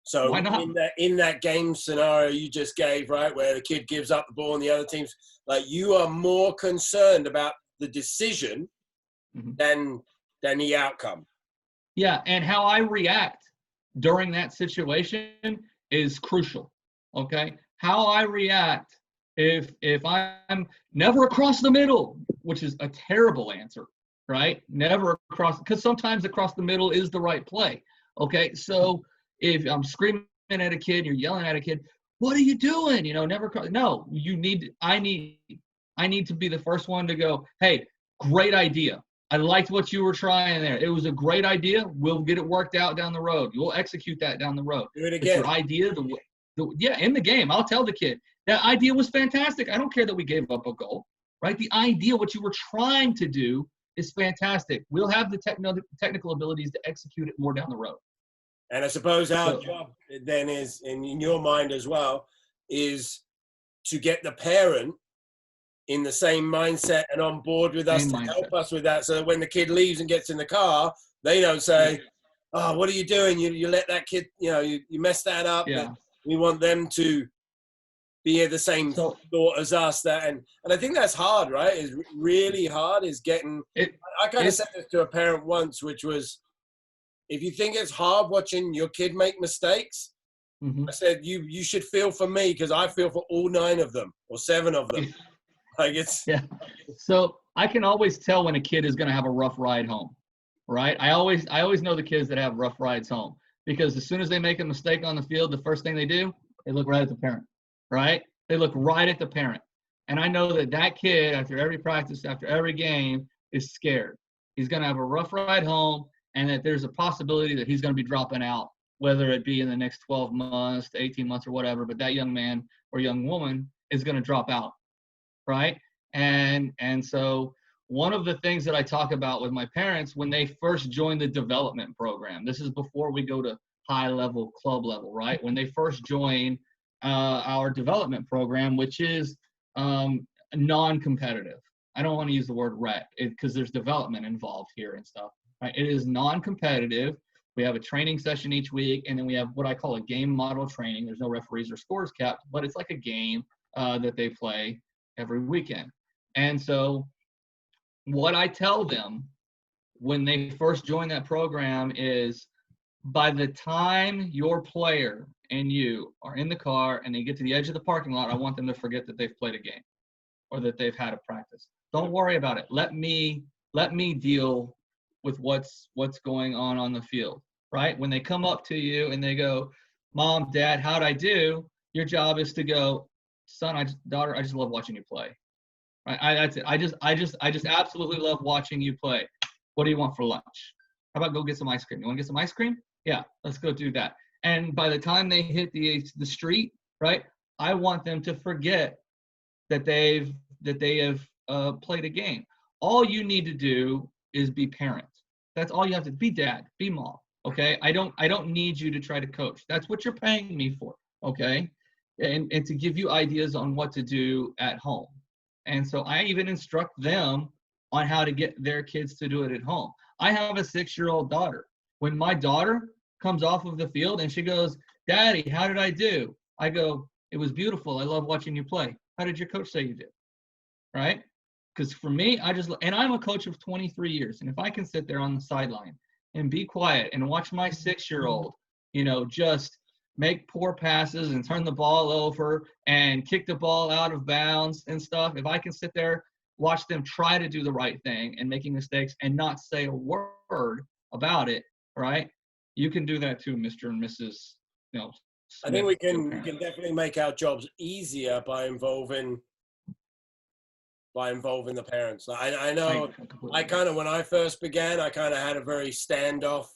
So why not? In that game scenario you just gave, right, where the kid gives up the ball and the other team's like, you are more concerned about the decision than the outcome. Yeah, and how I react during that situation is crucial. Okay, how I react if I'm never across the middle, which is a terrible answer, right? Never across, because sometimes across the middle is the right play. Okay, so if I'm screaming at a kid, you're yelling at a kid, what are you doing? You know, never cross. No, I need to be the first one to go, hey, great idea. I liked what you were trying there. It was a great idea. We'll get it worked out down the road. You'll execute that down the road. Do it again. It's your idea. Yeah, in the game, I'll tell the kid, that idea was fantastic. I don't care that we gave up a goal, right? The idea, what you were trying to do, is fantastic. We'll have the technical abilities to execute it more down the road. And I suppose our job then is, in your mind as well, is to get the parent in the same mindset and on board with us to help us with that, so that when the kid leaves and gets in the car, they don't say, oh, what are you doing? You let that kid, you messed that up. Yeah. We want them to be the same thought as us. And I think that's hard, right? It's really hard is getting – I kind of said this to a parent once, which was, if you think it's hard watching your kid make mistakes, I said, you should feel for me, because I feel for all 9 of them or 7 of them. Like So I can always tell when a kid is going to have a rough ride home, right? I always know the kids that have rough rides home, because as soon as they make a mistake on the field, the first thing they do, they look right at the parent, right? They look right at the parent. And I know that kid, after every practice, after every game, is scared. He's going to have a rough ride home, and that there's a possibility that he's going to be dropping out, whether it be in the next 12 months to 18 months or whatever, but that young man or young woman is going to drop out. Right. And so one of the things that I talk about with my parents when they first join the development program, this is before we go to high level, club level, right? When they first join our development program, which is non-competitive. I don't want to use the word rec because there's development involved here and stuff. Right? It is non-competitive. We have a training session each week, and then we have what I call a game model training. There's no referees or scores kept, but it's like a game that they play every weekend. And so what I tell them when they first join that program is, by the time your player and you are in the car and they get to the edge of the parking lot, I want them to forget that they've played a game or that they've had a practice. Don't worry about it. Let me deal with what's going on the field, right? When they come up to you and they go, Mom, Dad, how'd I do? Your job is to go, son, daughter, I just love watching you play. Right? That's it. I just absolutely love watching you play. What do you want for lunch? How about go get some ice cream? You want to get some ice cream? Yeah, let's go do that. And by the time they hit the street, right, I want them to forget that they have played a game. All you need to do is be parent. That's all you have to be. Dad, be mom. Okay, I don't need you to try to coach. That's what you're paying me for. Okay, and to give you ideas on what to do at home. And so I even instruct them on how to get their kids to do it at home. I have a 6-year-old daughter. When my daughter comes off of the field and she goes, Daddy, how did I do? I go, it was beautiful. I love watching you play. How did your coach say you did? Right? Because for me, and I'm a coach of 23 years. And if I can sit there on the sideline and be quiet and watch my 6-year-old, just make poor passes and turn the ball over and kick the ball out of bounds and stuff, if I can sit there, watch them try to do the right thing and making mistakes and not say a word about it, right? You can do that too, Mr. and Mrs. Smith, I think we can definitely make our jobs easier by involving by involving the parents. I know I kind of, when I first began, I kind of had a very standoff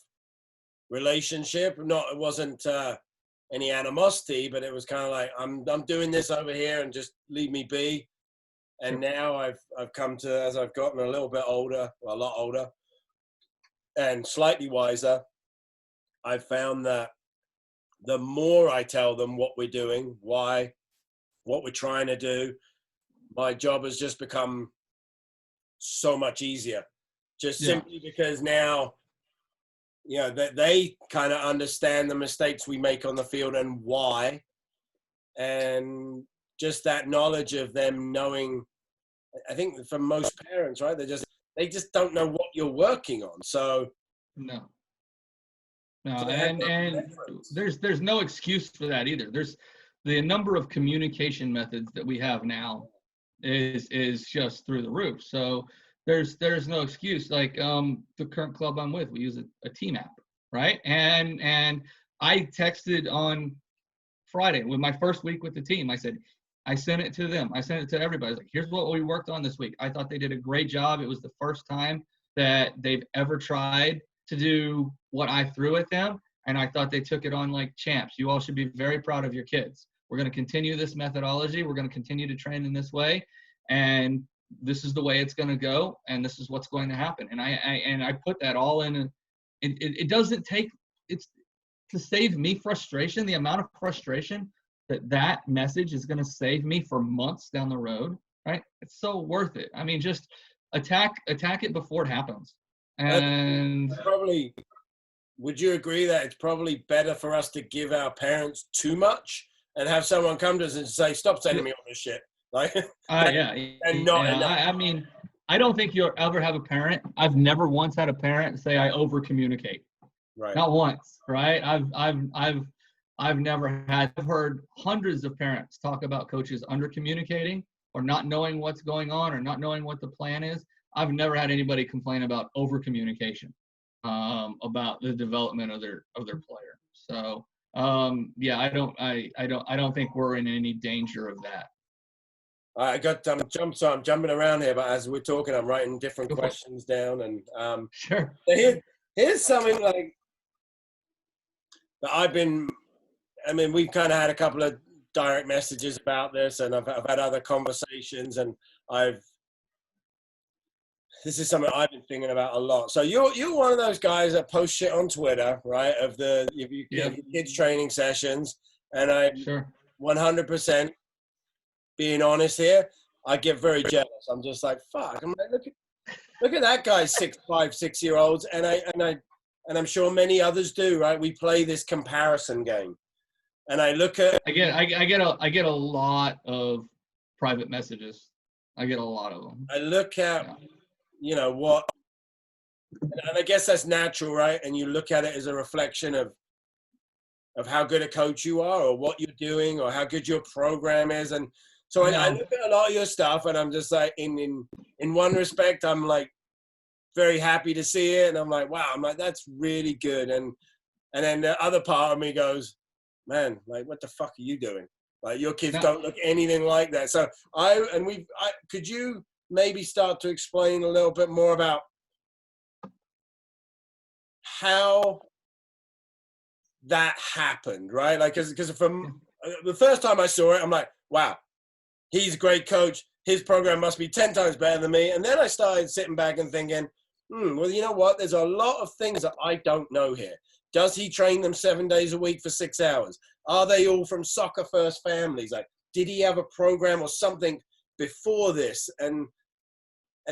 relationship. It wasn't any animosity, but it was kind of like, I'm doing this over here and just leave me be. And now I've come to, as I've gotten a little bit older, well, a lot older, and slightly wiser, I've found that the more I tell them what we're doing, why, what we're trying to do, my job has just become so much easier. Just simply because now, you know, that they kind of understand the mistakes we make on the field and why. And just that knowledge of them knowing, I think for most parents, right, they just don't know what you're working on. So no, and there's no excuse for that either. There's the number of communication methods that we have now is just through the roof. So there's no excuse. Like the current club I'm with, we use a team app, right? And I texted on Friday with my first week with the team. I sent it to them. I sent it to everybody. I was like, here's what we worked on this week. I thought they did a great job. It was the first time that they've ever tried to do what I threw at them. And I thought they took it on like champs. You all should be very proud of your kids. We're going to continue this methodology. We're going to continue to train in this way. And this is the way it's going to go. And this is what's going to happen. And I put that all in. It doesn't take, it's to save me frustration, the amount of frustration that message is going to save me for months down the road, right? It's so worth it. I mean, just attack it before it happens. And probably, would you agree that it's probably better for us to give our parents too much and have someone come to us and say, stop sending me all this shit? Like, I mean, I don't think you'll ever have a parent. I've never once had a parent say I over communicate. Right. Not once, right? I've never had. I've heard hundreds of parents talk about coaches under communicating or not knowing what's going on or not knowing what the plan is. I've never had anybody complain about over communication about the development of their player. So I don't think we're in any danger of that. I got I'm jumping around here, but as we're talking, I'm writing different questions down, and sure. Here's something like that I mean, we've kind of had a couple of direct messages about this, and I've had other conversations, and this is something I've been thinking about a lot. So you're one of those guys that post shit on Twitter, right? Of your kids training sessions, and I 100% being honest here, I get very jealous. I'm just like, fuck. I'm like, look at that guy's 6'5", 6-year-olds, and I'm sure many others do, right? We play this comparison game, and I look at. I get a lot of private messages. I get a lot of them. I look at, you know what, and I guess that's natural, right? And you look at it as a reflection of how good a coach you are, or what you're doing, or how good your program is, and so I look at a lot of your stuff, and I'm just like, in one respect, I'm like very happy to see it, and I'm like, wow, I'm like, that's really good, and then the other part of me goes, man, like, what the fuck are you doing? Like, your kids don't look anything like that. So could you maybe start to explain a little bit more about how that happened, right? Like, because from the first time I saw it, I'm like, wow, he's a great coach. His program must be 10 times better than me. And then I started sitting back and thinking, well, you know what? There's a lot of things that I don't know here. Does he train them 7 days a week for 6 hours? Are they all from soccer first families? Like, did he have a program or something before this? And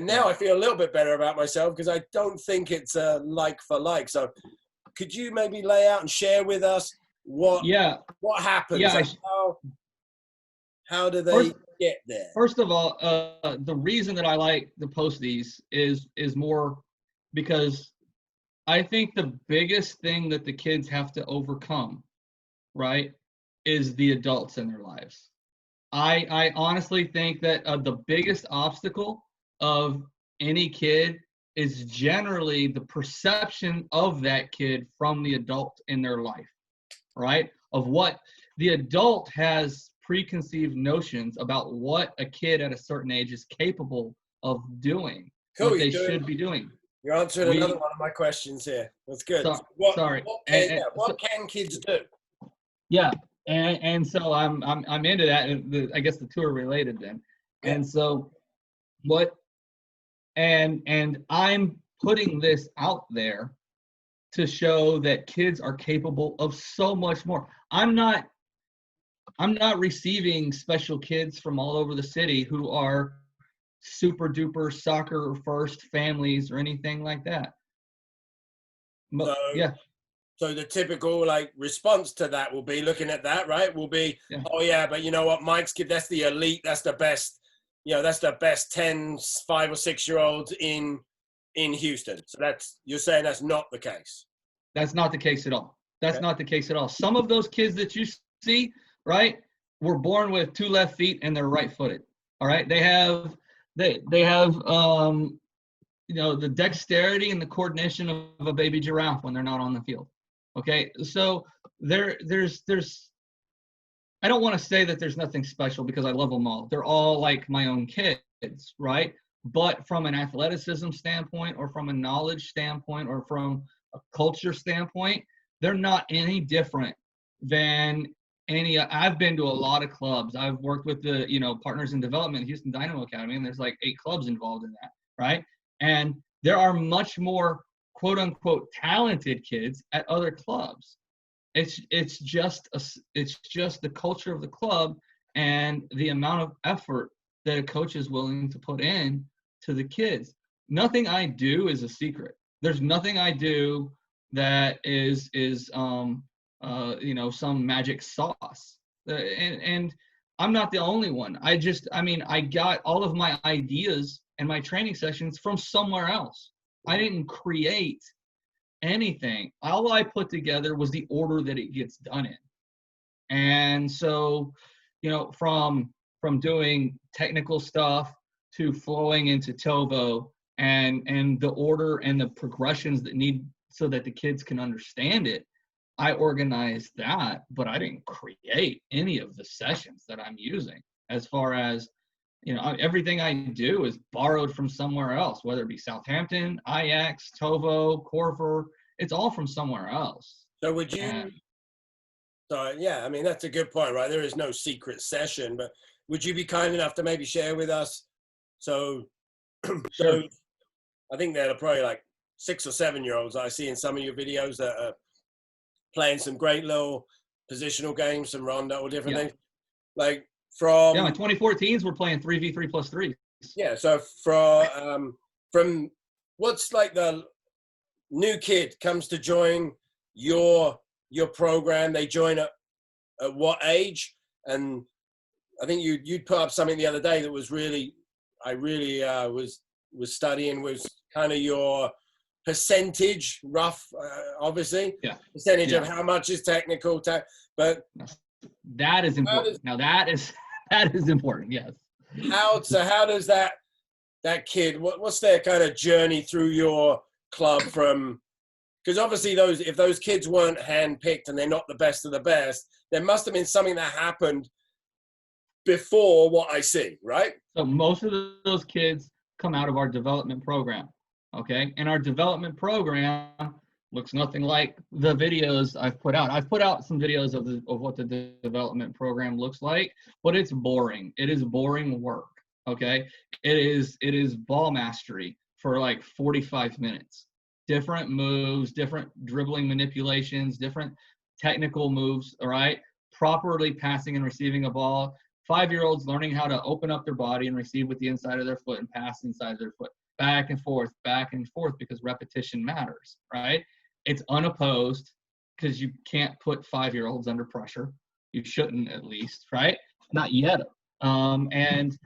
now I feel a little bit better about myself because I don't think it's like for like. So could you maybe lay out and share with us what happens? Yeah, how do they get there? First of all, the reason that I like to post these is more because I think the biggest thing that the kids have to overcome, right, is the adults in their lives. I honestly think that the biggest obstacle of any kid is generally the perception of that kid from the adult in their life, right? Of what the adult has preconceived notions about what a kid at a certain age is capable of doing, Cool, what they should be doing. You're answering another one of my questions here. That's good. Sorry. What can kids do? Yeah, and so I'm into that. And I guess the two are related then. Yeah. And so and I'm putting this out there to show that kids are capable of so much more. I'm not receiving special kids from all over the city who are super duper soccer first families or anything like that. So, yeah. So the typical like response to that will be looking at that, right? Will be, oh yeah, but you know what, Mike's kid, that's the elite, that's the best, that's the best 10, 5 or 6 year olds in Houston. So you're saying that's not the case. That's not the case at all. That's not the case at all. Some of those kids that you see, right, were born with 2 left feet and they're right-footed. All right, they have the dexterity and the coordination of a baby giraffe when they're not on the field. Okay, so there's I don't want to say that there's nothing special because I love them all. They're all like my own kids, right? But from an athleticism standpoint or from a knowledge standpoint or from a culture standpoint, they're not any different than any. I've been to a lot of clubs. I've worked with the, Partners in Development, Houston Dynamo Academy, and there's like 8 clubs involved in that, right? And there are much more quote unquote talented kids at other clubs. It's just the culture of the club and the amount of effort that a coach is willing to put in to the kids. Nothing I do is a secret. There's nothing I do that is some magic sauce. And I'm not the only one. I got all of my ideas and my training sessions from somewhere else. I didn't create anything. All I put together was the order that it gets done in. And so, from doing technical stuff to flowing into Tovo and the order and the progressions that need so that the kids can understand it, I organized that, but I didn't create any of the sessions that I'm using. As far as, everything I do is borrowed from somewhere else, whether it be Southampton, Ajax, Tovo, Corver, it's all from somewhere else. So would you, that's a good point, right? There is no secret session, but would you be kind enough to maybe share with us? So, sure. I think there are probably like 6 or 7 year olds I see in some of your videos that are playing some great little positional games, some rondo or different things. Like from my 2014s, we're playing 3v3+3. Yeah, so from what's like the new kid comes to join your program, they join at what age? And I think you'd put up something the other day that was really, I really was studying, was kind of your percentage, rough, obviously, percentage of how much is technical, but that is important. That is important. Yes. How does that kid, what's their kind of journey through your club from? Because obviously if those kids weren't handpicked and they're not the best of the best, there must have been something that happened before what I see, right? So most of those kids come out of our development program, okay? And our development program looks nothing like the videos I've put out. I've put out some videos of what the development program looks like, but it's boring. It is boring work, okay? It is ball mastery for like 45 minutes. Different moves, different dribbling manipulations, different technical moves, all right? Properly passing and receiving a ball. 5-year-olds learning how to open up their body and receive with the inside of their foot and pass inside of their foot. Back and forth, because repetition matters, right? It's unopposed because you can't put 5-year-olds under pressure. You shouldn't, at least, right? Not yet. And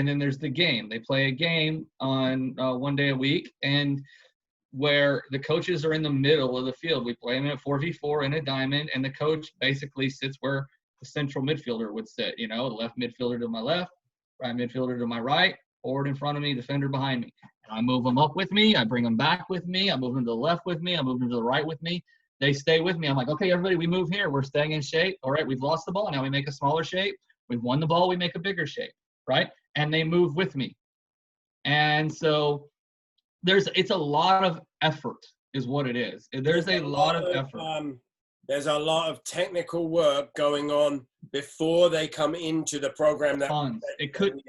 then there's the game. They play a game on 1 day a week, and where the coaches are in the middle of the field. We play them at 4v4 in a diamond, and the coach basically sits where the central midfielder would sit. The left midfielder to my left, right midfielder to my right, forward in front of me, defender behind me. And I move them up with me. I bring them back with me. I move them to the left with me. I move them to the right with me. They stay with me. I'm like, okay, everybody, we move here. We're staying in shape. All right, we've lost the ball. Now we make a smaller shape. We've won the ball. We make a bigger shape, right? And they move with me. And so it's a lot of effort is what it is. There's a lot of effort. There's a lot of technical work going on before they come into the program that it could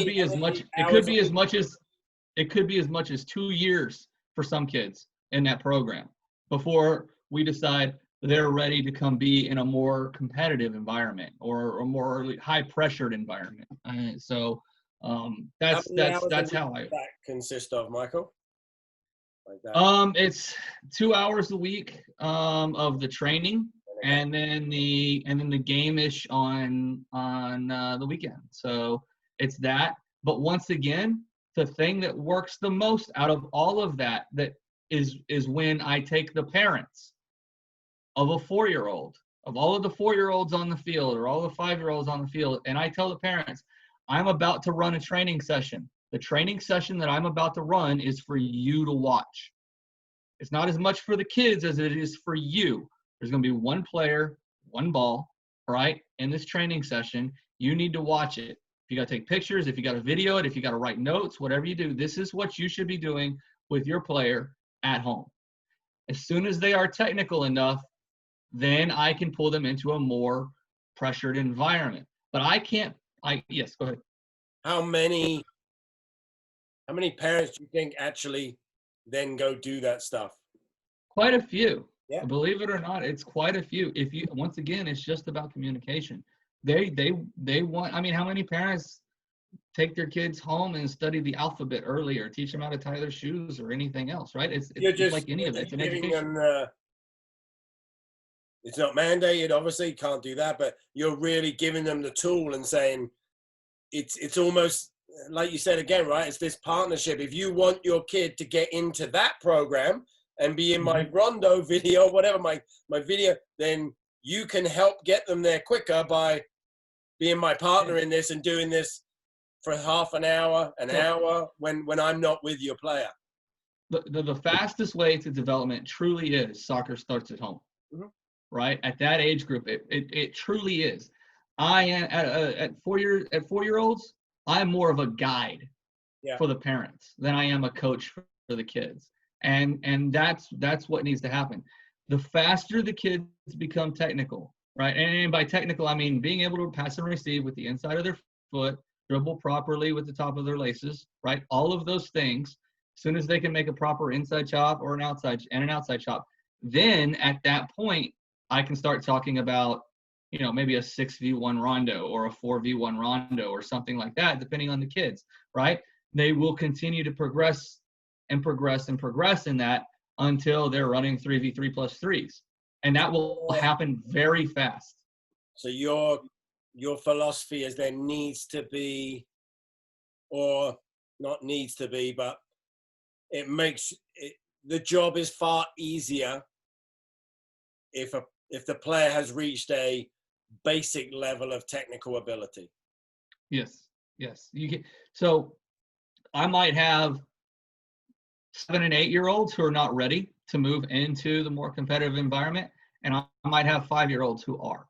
be as much as 2 years for some kids in that program before we decide they're ready to come be in a more competitive environment or a more high pressured environment. So that's how that consists of, Michael. Like that. It's 2 hours a week of the training, and then the game-ish on the weekend. So it's that. But once again, the thing that works the most out of all of that is when I take the parents of a 4-year-old, of all of the 4-year-olds on the field or all the 5-year-olds on the field, and I tell the parents, I'm about to run a training session. The training session that I'm about to run is for you to watch. It's not as much for the kids as it is for you. There's going to be one player, one ball, right? In this training session, you need to watch it. If you got to take pictures, if you got to video it, if you got to write notes, whatever you do, this is what you should be doing with your player at home. As soon as they are technical enough, then I can pull them into a more pressured environment. But yes, go ahead. How many parents do you think actually then go do that stuff? Quite a few. Yeah. Believe it or not, it's quite a few. Once again, it's just about communication. They want, how many parents take their kids home and study the alphabet early or teach them how to tie their shoes or anything else, right? It's like any of it. It's an education. It's not mandated, obviously, you can't do that, but you're really giving them the tool and saying, it's almost like you said again, right? It's this partnership. If you want your kid to get into that program and be in my Rondo video, whatever, my video, then you can help get them there quicker by being my partner in this and doing this for half an hour when I'm not with your player. The fastest way to development truly is soccer starts at home, right? At that age group, it truly is. I am at 4-year-olds. I'm more of a guide for the parents than I am a coach for the kids, and that's what needs to happen. The faster the kids become technical, right? And by technical, I mean being able to pass and receive with the inside of their foot, dribble properly with the top of their laces, right? All of those things. As soon as they can make a proper inside chop or an outside chop, then at that point I can start talking about, maybe a 6v1 rondo or a 4v1 rondo or something like that, depending on the kids, right? They will continue to progress in that until they're running 3v3 plus threes. And that will happen very fast. So your philosophy is there needs to be, or not needs to be, but it makes the job is far easier if the player has reached a basic level of technical ability. Yes. So I might have 7 and 8-year-olds who are not ready to move into the more competitive environment, and I might have 5-year-olds who are.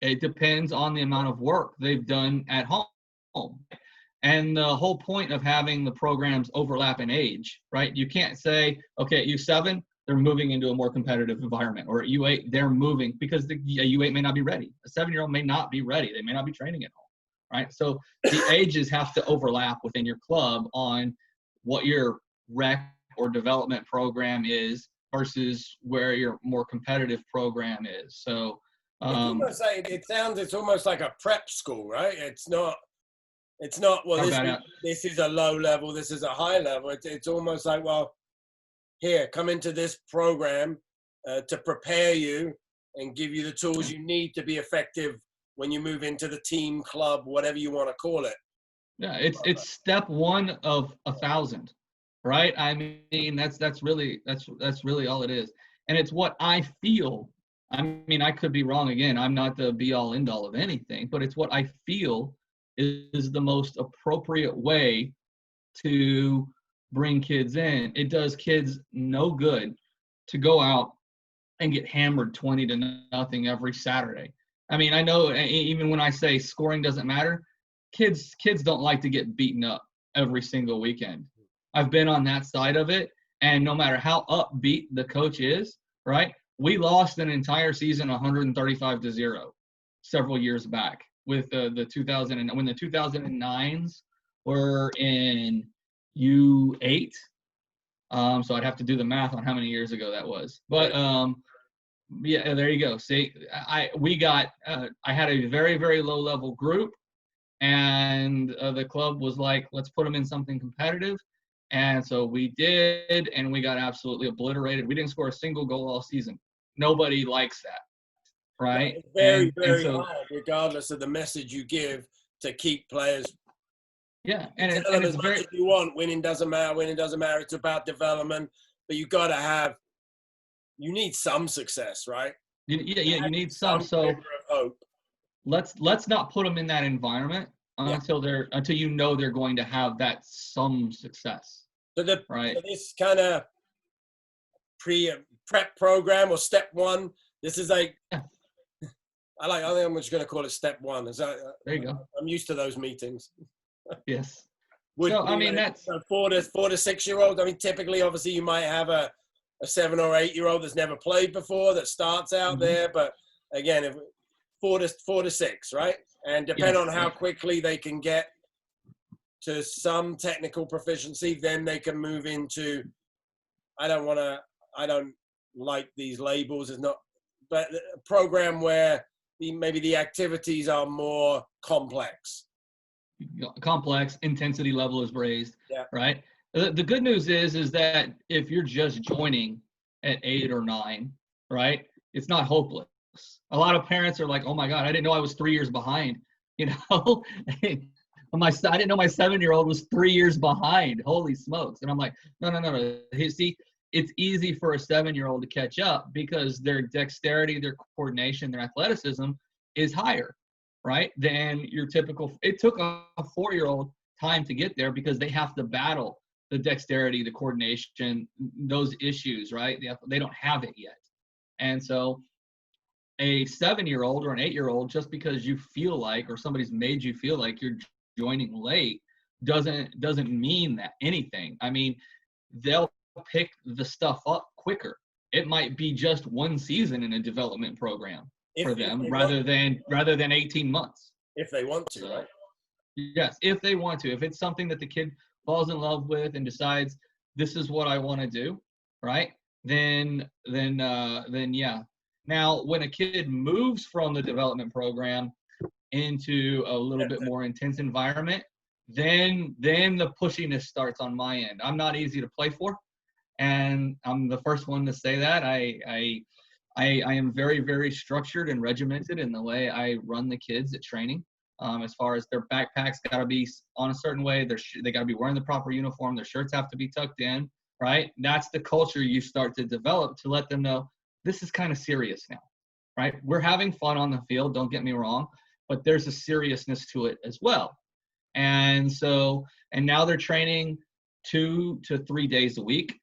It depends on the amount of work they've done at home. And the whole point of having the programs overlap in age, right? You can't say, okay, at U7, they're moving into a more competitive environment, or at U8, they're moving because the U8 may not be ready. A 7-year-old may not be ready. They may not be training at home, right? So the ages have to overlap within your club on what your rec or development program is versus where your more competitive program is. So it's almost like a prep school, right? It's not, well, this is a low level, this is a high level. It's almost like, well, here, come into this program to prepare you and give you the tools you need to be effective when you move into the team, club, whatever you want to call it. Yeah, it's step 1 of 1,000, right? I mean, that's really all it is. And it's what I feel. I mean, I could be wrong again. I'm not the be all end all of anything, but it's what I feel is the most appropriate way to bring kids in. It does kids no good to go out and get hammered 20-0 every Saturday. I mean, I know even when I say scoring doesn't matter, kids don't like to get beaten up every single weekend. I've been on that side of it, and no matter how upbeat the coach is, right? We lost an entire season 135-0 several years back with the 2000 and when the 2009s were in U8. So I'd have to do the math on how many years ago that was. But yeah, there you go. See, I had a very, very low level group, and the club was like, let's put them in something competitive. And so we did, and we got absolutely obliterated. We didn't score a single goal all season. Nobody likes that, right? It's very, very hard, regardless of the message you give, to keep players. Yeah, and tell them as much as you want. Winning doesn't matter. It's about development, but you need some success, right? You need some. So hope. Let's not put them in that environment until you know they're going to have that some success. So this kind of prep program, or step one, this is like, I think I'm just going to call it step one. There you go. I'm used to those meetings. Yes. That's 4 to 6 year olds. I mean, typically, obviously, you might have a 7 or 8 year old that's never played before that starts out there. But again, if 4 to 6, right? And depending on how quickly they can get to some technical proficiency, then they can move into, I don't like these labels. It's not, but a program where maybe the activities are more complex. Intensity level is raised, right? The good news is that if you're just joining at 8 or 9, right, it's not hopeless. A lot of parents are like, oh my God, I didn't know I was 3 years behind. I didn't know my 7-year-old was 3 years behind. Holy smokes. And I'm like, no. See, it's easy for a 7-year-old to catch up because their dexterity, their coordination, their athleticism is higher, right, than your typical. It took a 4-year-old time to get there because they have to battle the dexterity, the coordination, those issues, right? They don't have it yet. And so a 7-year-old or an 8-year-old, just because you feel like, or somebody's made you feel like you're joining late, doesn't mean that anything. I mean, they'll pick the stuff up quicker. It might be just one season in a development program for them rather than 18 months. If they want to, right? Yes, if they want to. If it's something that the kid falls in love with and decides this is what I want to do, right? Then yeah. Now, when a kid moves from the development program into a little bit more intense environment, then the pushiness starts on my end. I'm not easy to play for, and I'm the first one to say that. I am very, very structured and regimented in the way I run the kids at training. As far as their backpacks got to be on a certain way, they got to be wearing the proper uniform. Their shirts have to be tucked in, right? That's the culture you start to develop to let them know this is kind of serious now, right? We're having fun on the field, don't get me wrong, but there's a seriousness to it as well. And now they're training 2 to 3 days a week,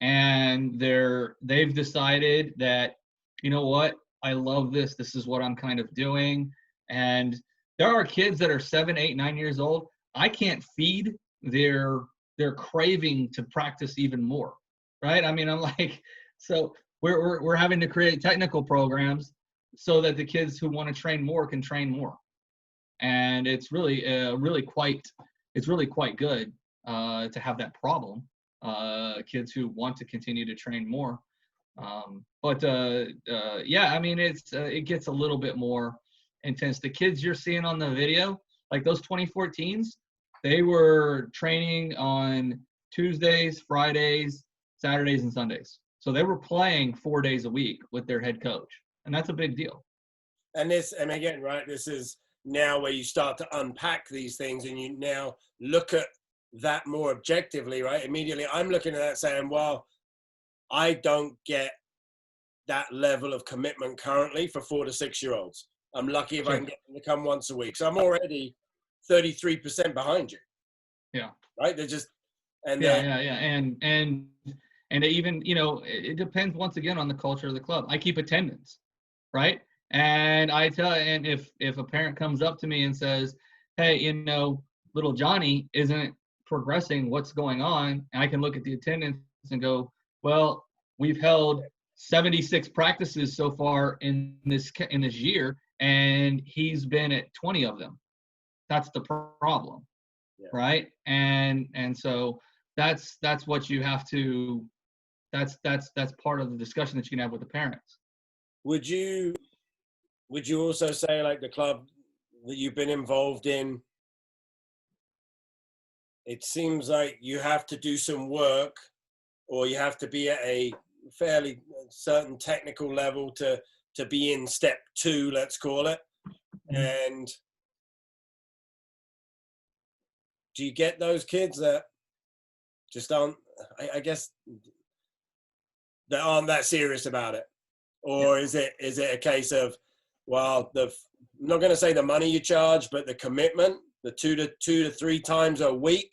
and they've decided that, you know what, I love this. This is what I'm kind of doing. And there are kids that are 7, 8, 9 years old. I can't feed their craving to practice even more, right? I mean, I'm like, so we're having to create technical programs so that the kids who want to train more can train more, and it's really quite good to have that problem. Kids who want to continue to train more, yeah, I mean, it gets a little bit more intense. The kids you're seeing on the video, like those 2014s, they were training on Tuesdays, Fridays, Saturdays, and Sundays. So they were playing 4 days a week with their head coach, and that's a big deal. And again, right, this is now where you start to unpack these things, and you now look at that more objectively, right? Immediately, I'm looking at that saying, well, I don't get that level of commitment currently for 4 to 6 year olds. I'm lucky if I can get them to come once a week. So I'm already 33% behind you. Yeah. Right? They're just, and yeah. And And even, it depends once again on the culture of the club. I keep attendance, right? And if a parent comes up to me and says, hey, little Johnny isn't progressing, what's going on? And I can look at the attendance and go, well, we've held 76 practices so far in this year, and he's been at 20 of them. That's the problem, right? And so that's what you have to. That's part of the discussion that you can have with the parents. Would you also say, like, the club that you've been involved in, it seems like you have to do some work, or you have to be at a fairly certain technical level to be in step 2, let's call it. And do you get those kids that just aren't, I guess, that aren't that serious about it? Or is it a case of, well, I'm not going to say the money you charge, but the commitment, the 2 to 3 times a week,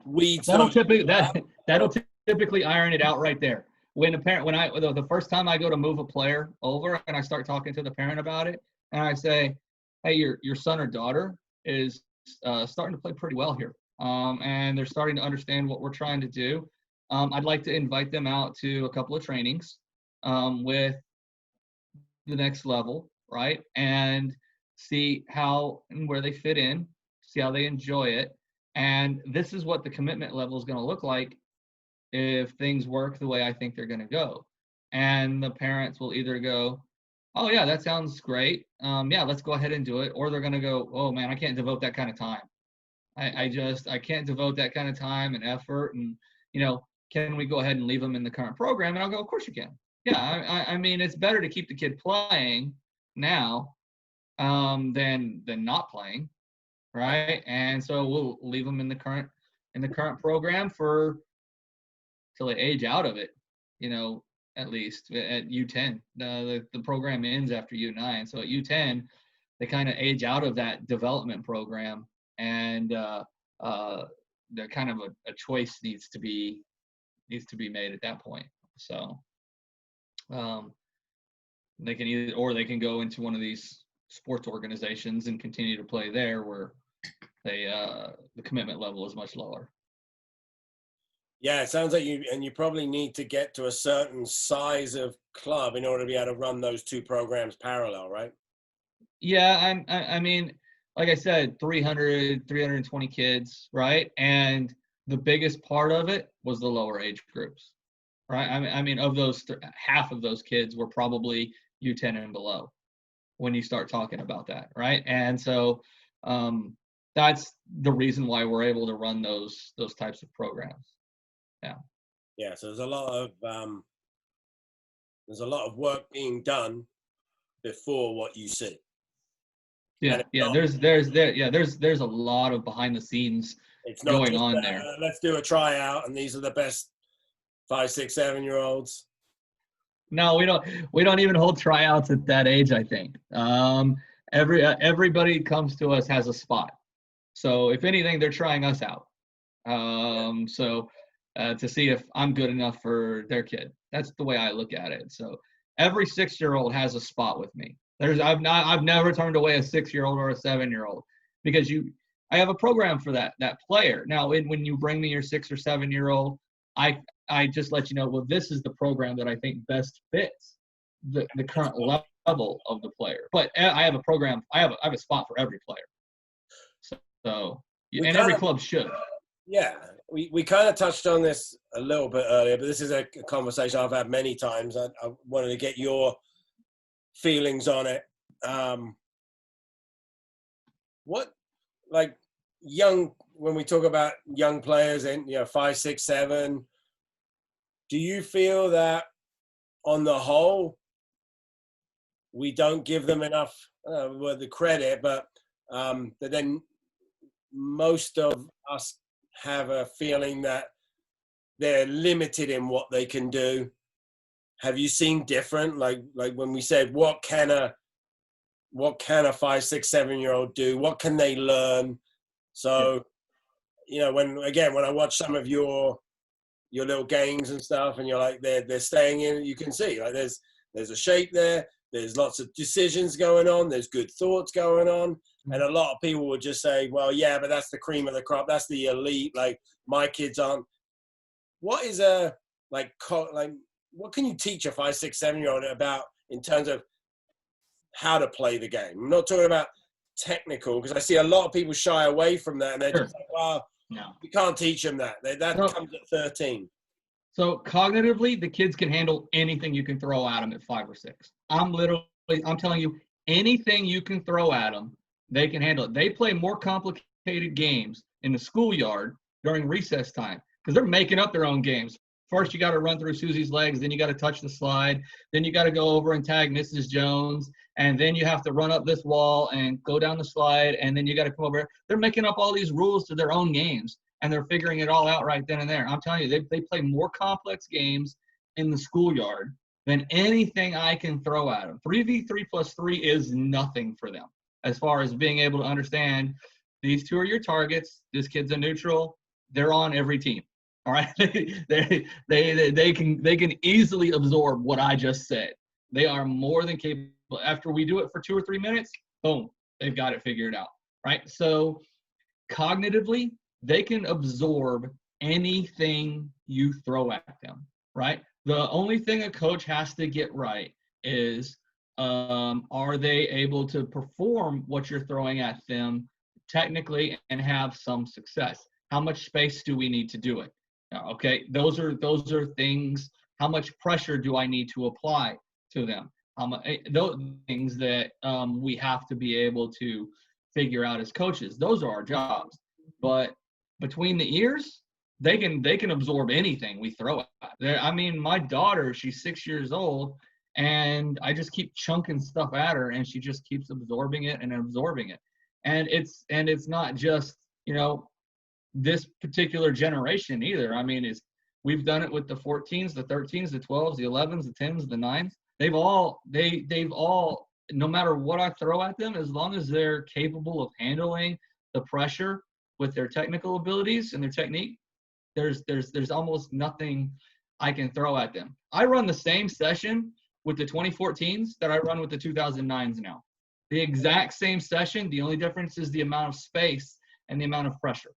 weeds that'll typically iron it out right there. When the first time I go to move a player over and I start talking to the parent about it, and I say, hey, your son or daughter is starting to play pretty well here, and they're starting to understand what we're trying to do. I'd like to invite them out to a couple of trainings with the next level, right? And see how and where they fit in, see how they enjoy it. And this is what the commitment level is going to look like if things work the way I think they're going to go. And the parents will either go, oh yeah, that sounds great. Yeah, let's go ahead and do it. Or they're going to go, oh man, I can't devote that kind of time. I can't devote that kind of time and effort. And, can we go ahead and leave them in the current program? And I'll go, of course you can. Yeah, I mean, it's better to keep the kid playing now than not playing, right? And so we'll leave them in the current program till they age out of it, at least at U10. The program ends after U9, so at U10 they kind of age out of that development program, and the kind of a choice needs to be made at that point. So they can go into one of these sports organizations and continue to play there, where the commitment level is much lower. Yeah, it sounds like you probably need to get to a certain size of club in order to be able to run those 2 programs parallel, right? Yeah, I mean, like I said, 320 kids, right? And the biggest part of it was the lower age groups, right? I mean, of those, half of those kids were probably U10 and below when you start talking about that, right? And so that's the reason why we're able to run those types of programs. Yeah. So there's a lot of work being done before what you see. Yeah. There's a lot of behind the scenes going on there. Let's do a tryout, and these are the best 5, 6, 7-year-olds. No, we don't even hold tryouts at that age, I think. Everybody comes to us has a spot. So if anything, they're trying us out. To see if I'm good enough for their kid. That's the way I look at it. So every 6-year-old has a spot with me. I've never turned away a 6-year-old or a 7-year-old, because I have a program for that player. Now, when you bring me your 6 or 7-year-old, I just let you know, well, this is the program that I think best fits the current level of the player. But I have a program. I have a spot for every player. So and every club should. Yeah, we kind of touched on this a little bit earlier, but this is a conversation I've had many times. I wanted to get your feelings on it. When we talk about young players in 5, 6, 7, do you feel that on the whole we don't give them enough the credit, but that then most of us have a feeling that they're limited in what they can do? Have you seen different, like when we said, what can a 5, 6, 7-year-old do? What can they learn? So, when I watch some of your your little games and stuff, and you're like, they're staying in. You can see like there's a shape there. There's lots of decisions going on. There's good thoughts going on. And a lot of people would just say, well, yeah, but that's the cream of the crop. That's the elite. Like, my kids aren't. What is what can you teach a 5, 6, 7-year-old about in terms of how to play the game? I'm not talking about technical, because I see a lot of people shy away from that, and they're just like, well, no, you can't teach them that. That comes at 13. So cognitively, the kids can handle anything you can throw at them at 5 or 6. I'm telling you, anything you can throw at them, they can handle it. They play more complicated games in the schoolyard during recess time because they're making up their own games. First, you got to run through Susie's legs. Then you got to touch the slide. Then you got to go over and tag Mrs. Jones. And then you have to run up this wall and go down the slide. And then you got to come over. They're making up all these rules to their own games. And they're figuring it all out right then and there. I'm telling you, they play more complex games in the schoolyard than anything I can throw at them. 3v3 plus 3 is nothing for them as far as being able to understand these two are your targets. This kid's a neutral. They're on every team. All right, they can easily absorb what I just said. They are more than capable. After we do it for 2 or 3 minutes, boom, they've got it figured out. Right. So cognitively, they can absorb anything you throw at them. Right. The only thing a coach has to get right is are they able to perform what you're throwing at them technically and have some success? How much space do we need to do it? Okay, those are things. How much pressure do I need to apply to them? Those things that we have to be able to figure out as coaches. Those are our jobs. But between the ears, they can absorb anything we throw at them. I mean, my daughter, she's 6 years old, and I just keep chunking stuff at her, and she just keeps absorbing it and absorbing it. And it's not just, this particular generation either. I mean, we've done it with the 14s, the 13s, the 12s, the 11s, the 10s, the 9s. They've all, no matter what I throw at them, as long as they're capable of handling the pressure with their technical abilities and their technique, there's almost nothing I can throw at them. I run the same session with the 2014s that I run with the 2009s now. The exact same session. The only difference is the amount of space and the amount of pressure.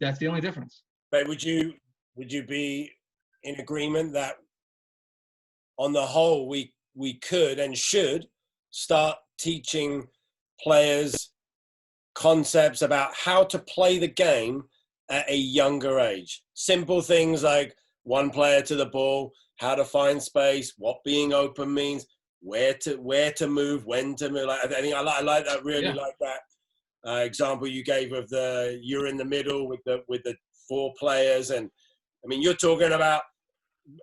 That's the only difference. But would you be in agreement that on the whole we could and should start teaching players concepts about how to play the game at a younger age? Simple things like one player to the ball, how to find space, what being open means, where to move, when to move. I think I like that. Really like that. Example you gave of you're in the middle with the 4 players, and I mean you're talking about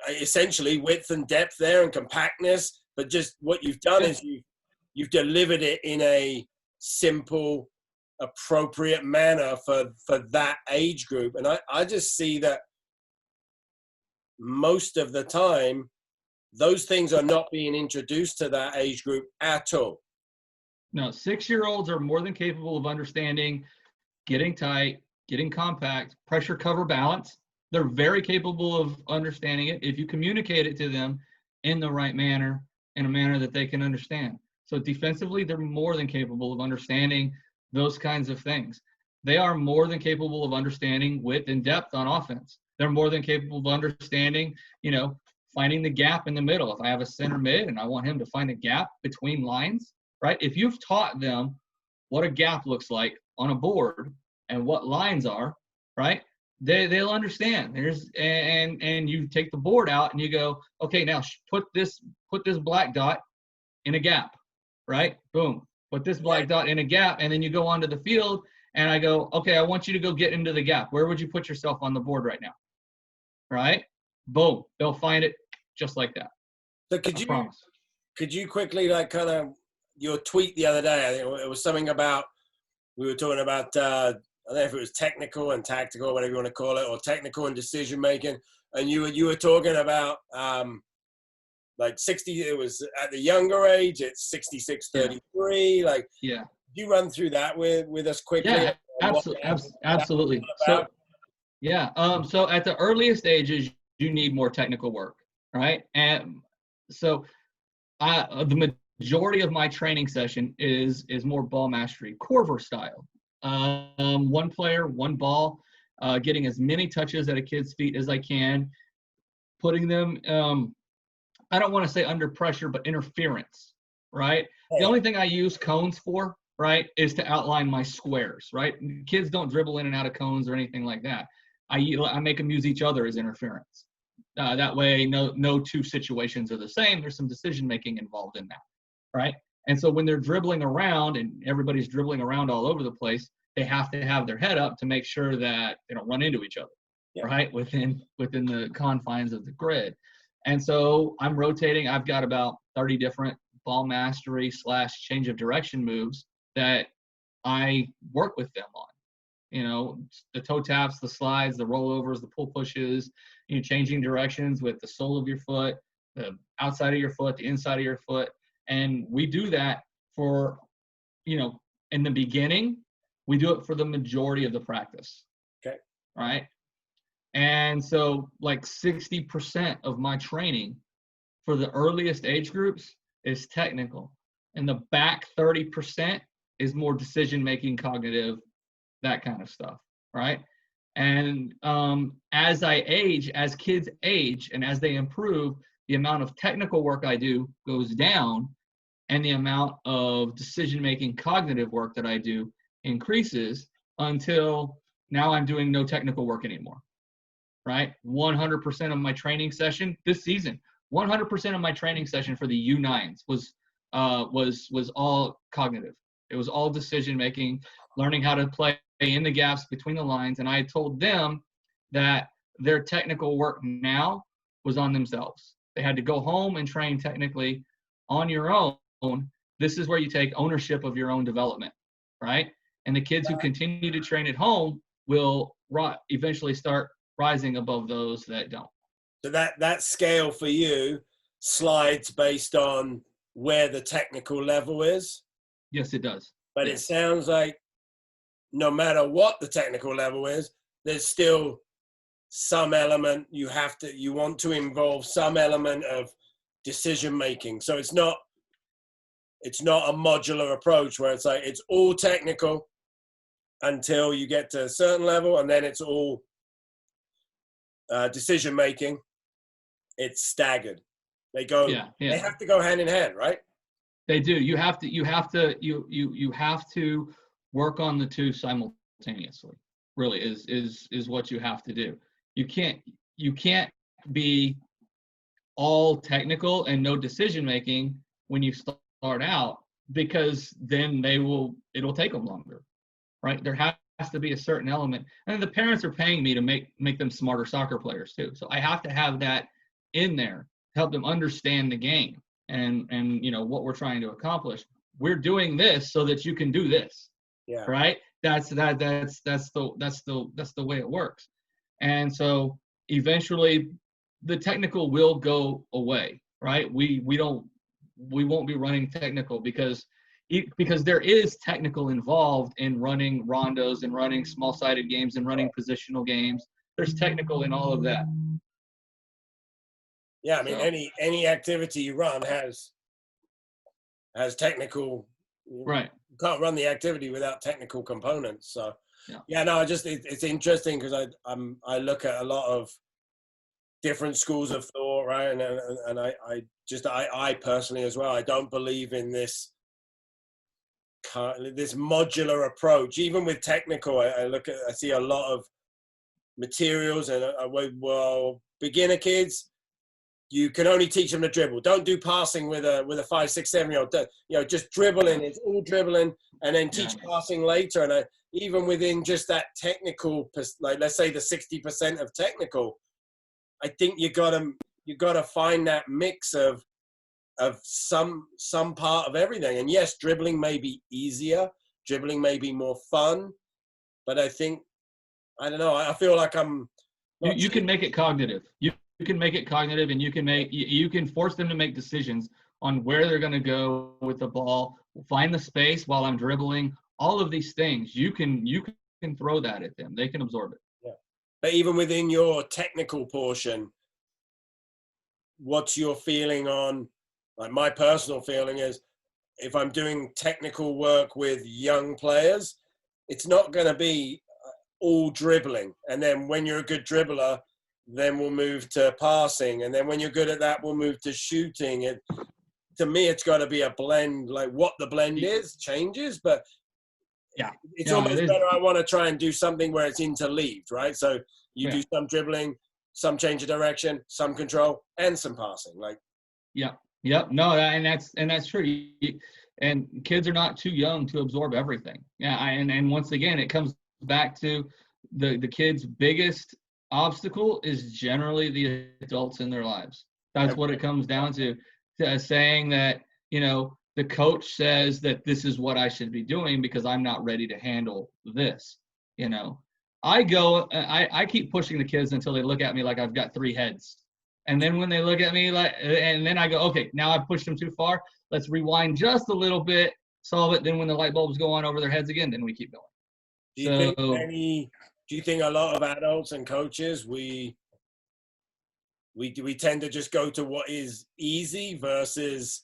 essentially width and depth there and compactness, but just what you've done is you've delivered it in a simple, appropriate manner for that age group. And I just see that most of the time those things are not being introduced to that age group at all. No, 6-year-olds are more than capable of understanding getting tight, getting compact, pressure, cover, balance. They're very capable of understanding it if you communicate it to them in the right manner, in a manner that they can understand. So defensively, they're more than capable of understanding those kinds of things. They are more than capable of understanding width and depth on offense. They're more than capable of understanding, finding the gap in the middle. If I have a center mid and I want him to find a gap between lines, right? If you've taught them what a gap looks like on a board and what lines are, right? They'll understand. And you take the board out and you go, okay, now put this black dot in a gap, right? Boom. Put this black dot in a gap, and then you go onto the field and I go, okay, I want you to go get into the gap. Where would you put yourself on the board right now? Right? Boom. They'll find it just like that. So could you quickly your tweet the other day, I think it was something about, we were talking about, I don't know if it was technical and tactical, whatever you want to call it, or technical and decision making. And you were talking about like 60, it was at the younger age, it's 66-33. Yeah. You run through that with us quickly. Yeah, absolutely. So Yeah. So at the earliest ages, you need more technical work, right? And so the majority of my training session is more ball mastery, Corver style. One player, one ball, getting as many touches at a kid's feet as I can, putting them, I don't want to say under pressure, but interference, right? The only thing I use cones for, right, is to outline my squares, right? Kids don't dribble in and out of cones or anything like that. I make them use each other as interference. That way, no two situations are the same. There's some decision making involved in that, right? And so when they're dribbling around and everybody's dribbling around all over the place, they have to have their head up to make sure that they don't run into each other, right? Within the confines of the grid. And so I'm rotating. I've got about 30 different ball mastery / change of direction moves that I work with them on. You know, the toe taps, the slides, the rollovers, the pull pushes, you know, changing directions with the sole of your foot, the outside of your foot, the inside of your foot. And we do that for, you know, in the beginning, we do it for the majority of the practice. Okay. Right. And so like 60% of my training for the earliest age groups is technical. And the back 30% is more decision-making, cognitive, that kind of stuff, right? And as I age, as kids age, and as they improve, the amount of technical work I do goes down, and the amount of decision-making, cognitive work that I do increases until now I'm doing no technical work anymore, right? 100% of my training session this season, 100% of my training session for the U9s was all cognitive. It was all decision-making, learning how to play in the gaps between the lines. And I told them that their technical work now was on themselves. They had to go home and train technically on your own. This is where you take ownership of your own development, right? And the kids who continue to train at home will eventually start rising above those that don't. So that scale for you slides based on where the technical level is? Yes, it does. But yes. It sounds like no matter what the technical level is, there's still some element you want to involve some element of decision making. So it's not a modular approach where it's like it's all technical until you get to a certain level, and then it's all decision making. It's staggered. They go. They have to go hand in hand, right? They do. You have to work on the two simultaneously. Really is what you have to do. You can't be all technical and no decision making when you start out, because then it'll take them longer, right? There has to be a certain element, and the parents are paying me to make them smarter soccer players too. So I have to have that in there, help them understand the game and you know what we're trying to accomplish. We're doing this so that you can do this. Yeah. Right? That's the way it works. And so eventually the technical will go away, right? We won't be running technical because there is technical involved in running rondos and running small-sided games and running positional games. There's technical in all of that. Yeah, I mean, any activity you run has technical. Right. You can't run the activity without technical components. So, no, it's interesting because I look at a lot of different schools of thought, right? And I personally as well, I don't believe in this modular approach. Even with technical, I see a lot of materials and beginner kids, you can only teach them to dribble. Don't do passing with a 5, 6, 7-year-old. Just dribbling. It's all dribbling, and then teach passing later. And even within just that technical, like let's say the 60% of technical, I think you gotta find that mix of some part of everything. And yes, dribbling may be easier. Dribbling may be more fun, but I don't know. I feel like you can make it cognitive. You can make it cognitive, and you can force them to make decisions on where they're going to go with the ball, find the space while I'm dribbling. All of these things, you can throw that at them. They can absorb it. Yeah. But even within your technical portion, what's your feeling on, like my personal feeling is, if I'm doing technical work with young players, it's not going to be all dribbling. And then when you're a good dribbler, then we'll move to passing. And then when you're good at that, we'll move to shooting. And to me, it's got to be a blend. Like what the blend is changes, but yeah, it's almost better. I want to try and do something where it's interleaved, right? So you do some dribbling, some change of direction, some control, and some passing. Like, no, and that's true. And kids are not too young to absorb everything. And once again, it comes back to the kid's biggest obstacle is generally the adults in their lives. That's what it comes down to saying that, the coach says that this is what I should be doing because I'm not ready to handle this. I keep pushing the kids until they look at me like I've got 3 heads. And then when they look at me and then I go, okay, now I've pushed them too far. Let's rewind just a little bit, solve it. Then when the light bulbs go on over their heads again, then we keep going. Do you think a lot of adults and coaches, we tend to just go to what is easy versus,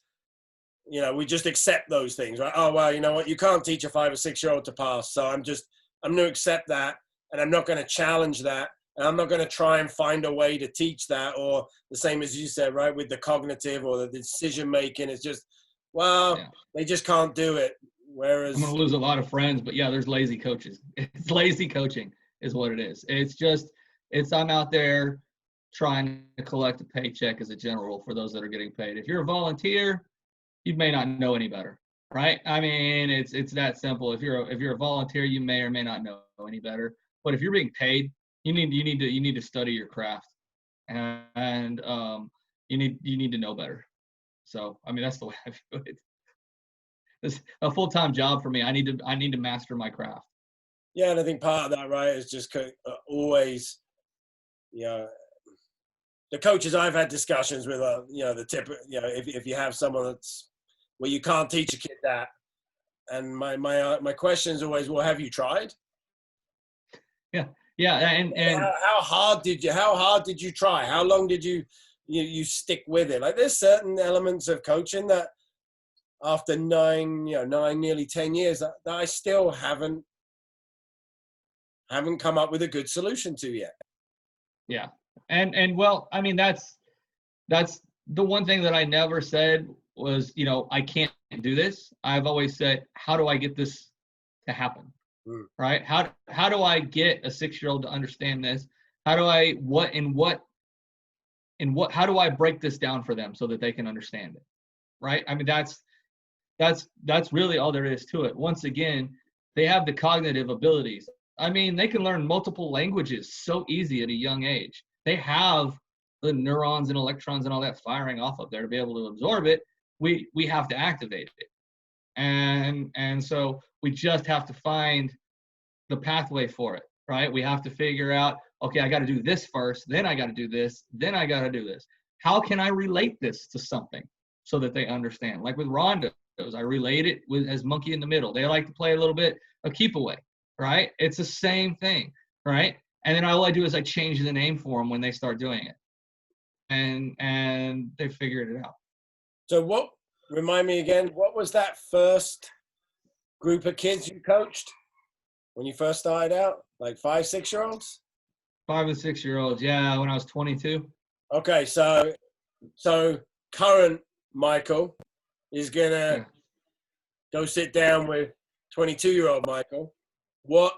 we just accept those things, right? Oh, well, you know what? You can't teach a 5 or 6-year-old to pass. So I'm going to accept that, and I'm not going to challenge that. And I'm not going to try and find a way to teach that, or the same as you said, right, with the cognitive or the decision-making. It's just, they just can't do it. Whereas I'm going to lose a lot of friends, but there's lazy coaches. It's lazy coaching is what it is. I'm out there trying to collect a paycheck as a general rule for those that are getting paid. If you're a volunteer, you may not know any better, right? I mean, it's that simple. If you're a volunteer, you may or may not know any better. But if you're being paid, you need to study your craft, and you need to know better. So I mean, that's the way I view it. It's a full-time job for me. I need to master my craft. Yeah, and I think part of that, right, is just always, the coaches I've had discussions with, the tip, if you have someone that's where you can't teach a kid that, and my question is always, well, have you tried? Yeah, and how hard did you try? How long did you stick with it? Like, there's certain elements of coaching that after 9, nearly 10 years, that I still haven't come up with a good solution to yet. Yeah, and well, I mean, that's the one thing that I never said was, I can't do this. I've always said, how do I get this to happen? Right? How do I get a 6-year-old to understand this? How do I how do I break this down for them so that they can understand it? Right? I mean, that's really all there is to it. Once again, they have the cognitive abilities. I mean, they can learn multiple languages so easy at a young age. They have the neurons and electrons and all that firing off up there to be able to absorb it. We have to activate it. And so we just have to find the pathway for it, right? We have to figure out, okay, I got to do this first, then I got to do this, then I got to do this. How can I relate this to something so that they understand? Like with rondos, I relate it as monkey in the middle. They like to play a little bit of keep away, right? It's the same thing, right? And then all I do is I change the name for them when they start doing it. And they figured it out. So remind me again, what was that first group of kids you coached when you first started out? Like 5, 6-year-olds? 5 and 6-year-olds, yeah, when I was 22. Okay, so current Michael is gonna go sit down with 22-year-old Michael. What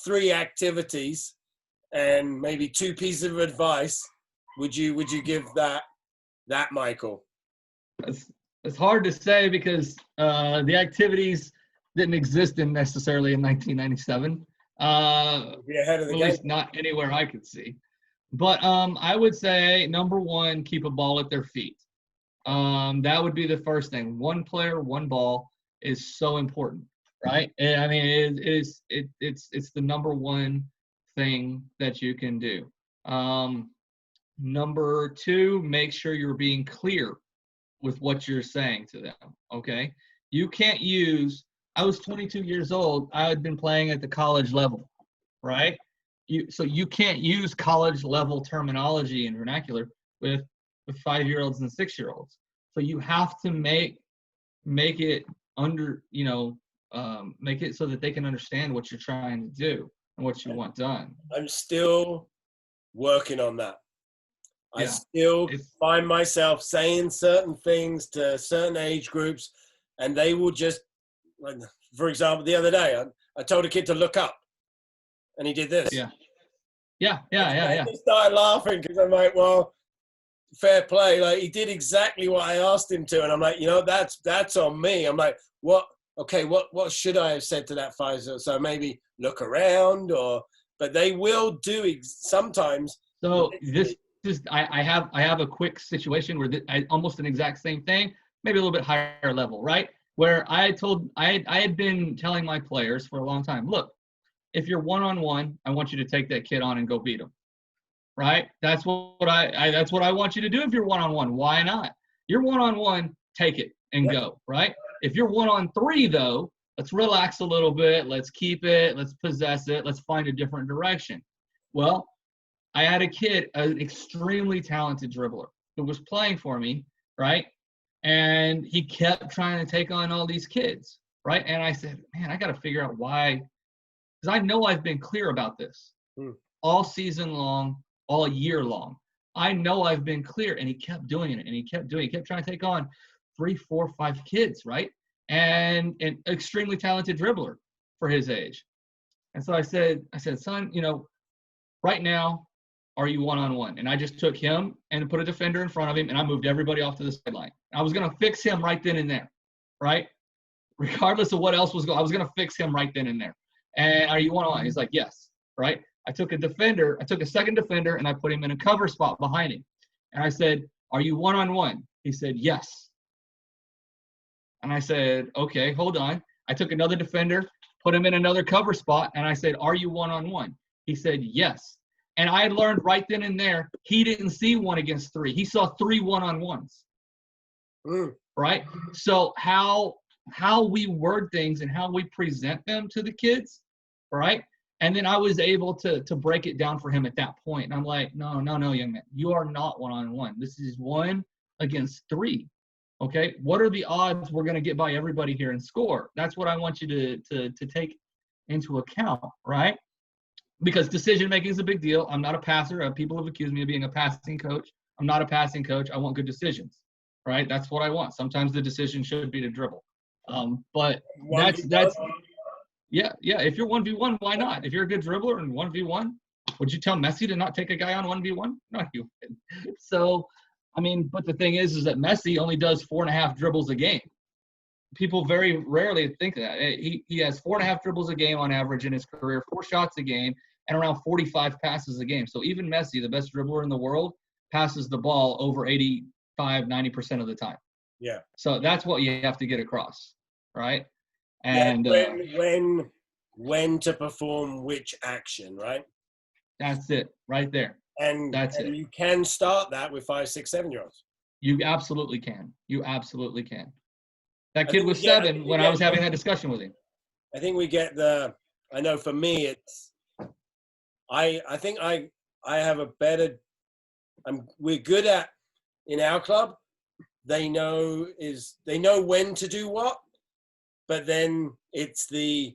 3 activities and maybe 2 pieces of advice would you give that Michael? It's hard to say because the activities didn't exist necessarily in 1997. Ahead of the at game. least not anywhere I could see. But I would say, number 1, keep a ball at their feet. That would be the first thing. 1 player, 1 ball is so important, right? I mean, it's the number 1 thing that you can do. Number 2, make sure you're being clear with what you're saying to them, okay? You can't I was 22 years old. I had been playing at the college level, right? so you can't use college level terminology and vernacular with 5-year-olds and 6-year-olds. So you have to make it under, make it so that they can understand what you're trying to do and what you want done. I'm still working on that. I Yeah. still find myself saying certain things to certain age groups, and they will just, like, for example, the other day, I told a kid to look up, and he did this. Yeah. I just started laughing because I'm like, well, fair play. Like, he did exactly what I asked him to, and I'm like, that's on me. I'm like, what? Okay, what should I have said to that 5-year-old? So maybe look around, but they will do sometimes. So this is, I have a quick situation where almost an exact same thing, maybe a little bit higher level, right? Where I had been telling my players for a long time, look, if you're one-on-one, I want you to take that kid on and go beat him, right? That's what I want you to do if you're one-on-one. Why not? You're one-on-one, take it and go, right? If you're 1-on-3 though, let's relax a little bit. Let's keep it. Let's possess it. Let's find a different direction. Well, I had a kid, an extremely talented dribbler who was playing for me, right? And he kept trying to take on all these kids, right? And I said, man, I got to figure out why, because I know I've been clear about this all season long, all year long. I know I've been clear, and he kept doing it, and he kept trying to take on 3, 4, 5 kids, right? And an extremely talented dribbler for his age. And so I said, son, right now, are you one-on-one? And I just took him and put a defender in front of him, and I moved everybody off to the sideline. I was going to fix him right then and there, right? Regardless of what else was going on, I was going to fix him right then and there. And are you one-on-one? He's like, yes, right? I took a second defender, and I put him in a cover spot behind him. And I said, are you one-on-one? He said, yes. And I said, okay, hold on. I took another defender, put him in another cover spot, and I said, are you one-on-one? He said, yes. And I learned right then and there, he didn't see 1 against 3. He saw 3 one-on-ones, right? So how we word things and how we present them to the kids, right? And then I was able to break it down for him at that point. And I'm like, no, young man, you are not one-on-one. This is 1 against 3. Okay, what are the odds we're going to get by everybody here and score? That's what I want you to take into account, right? Because decision-making is a big deal. I'm not a passer. People have accused me of being a passing coach. I'm not a passing coach. I want good decisions, right? That's what I want. Sometimes the decision should be to dribble. But that's yeah. If you're 1v1, why not? If you're a good dribbler and 1v1, would you tell Messi to not take a guy on 1v1? No, you wouldn't. So, I mean, but the thing is that Messi only does 4.5 dribbles a game. People very rarely think that. He has 4.5 dribbles a game on average in his career, 4 shots a game, and around 45 passes a game. So even Messi, the best dribbler in the world, passes the ball over 85, 90% of the time. Yeah. So that's what you have to get across, right? And when to perform which action, right? That's it, right there. And you can start that with 5, 6, 7-year-olds. You absolutely can. You absolutely can. That kid was 7 when I was having that discussion with him. I think we get I know for me, it's, I think I have a better, we're good at, in our club, they know when to do what, but then it's the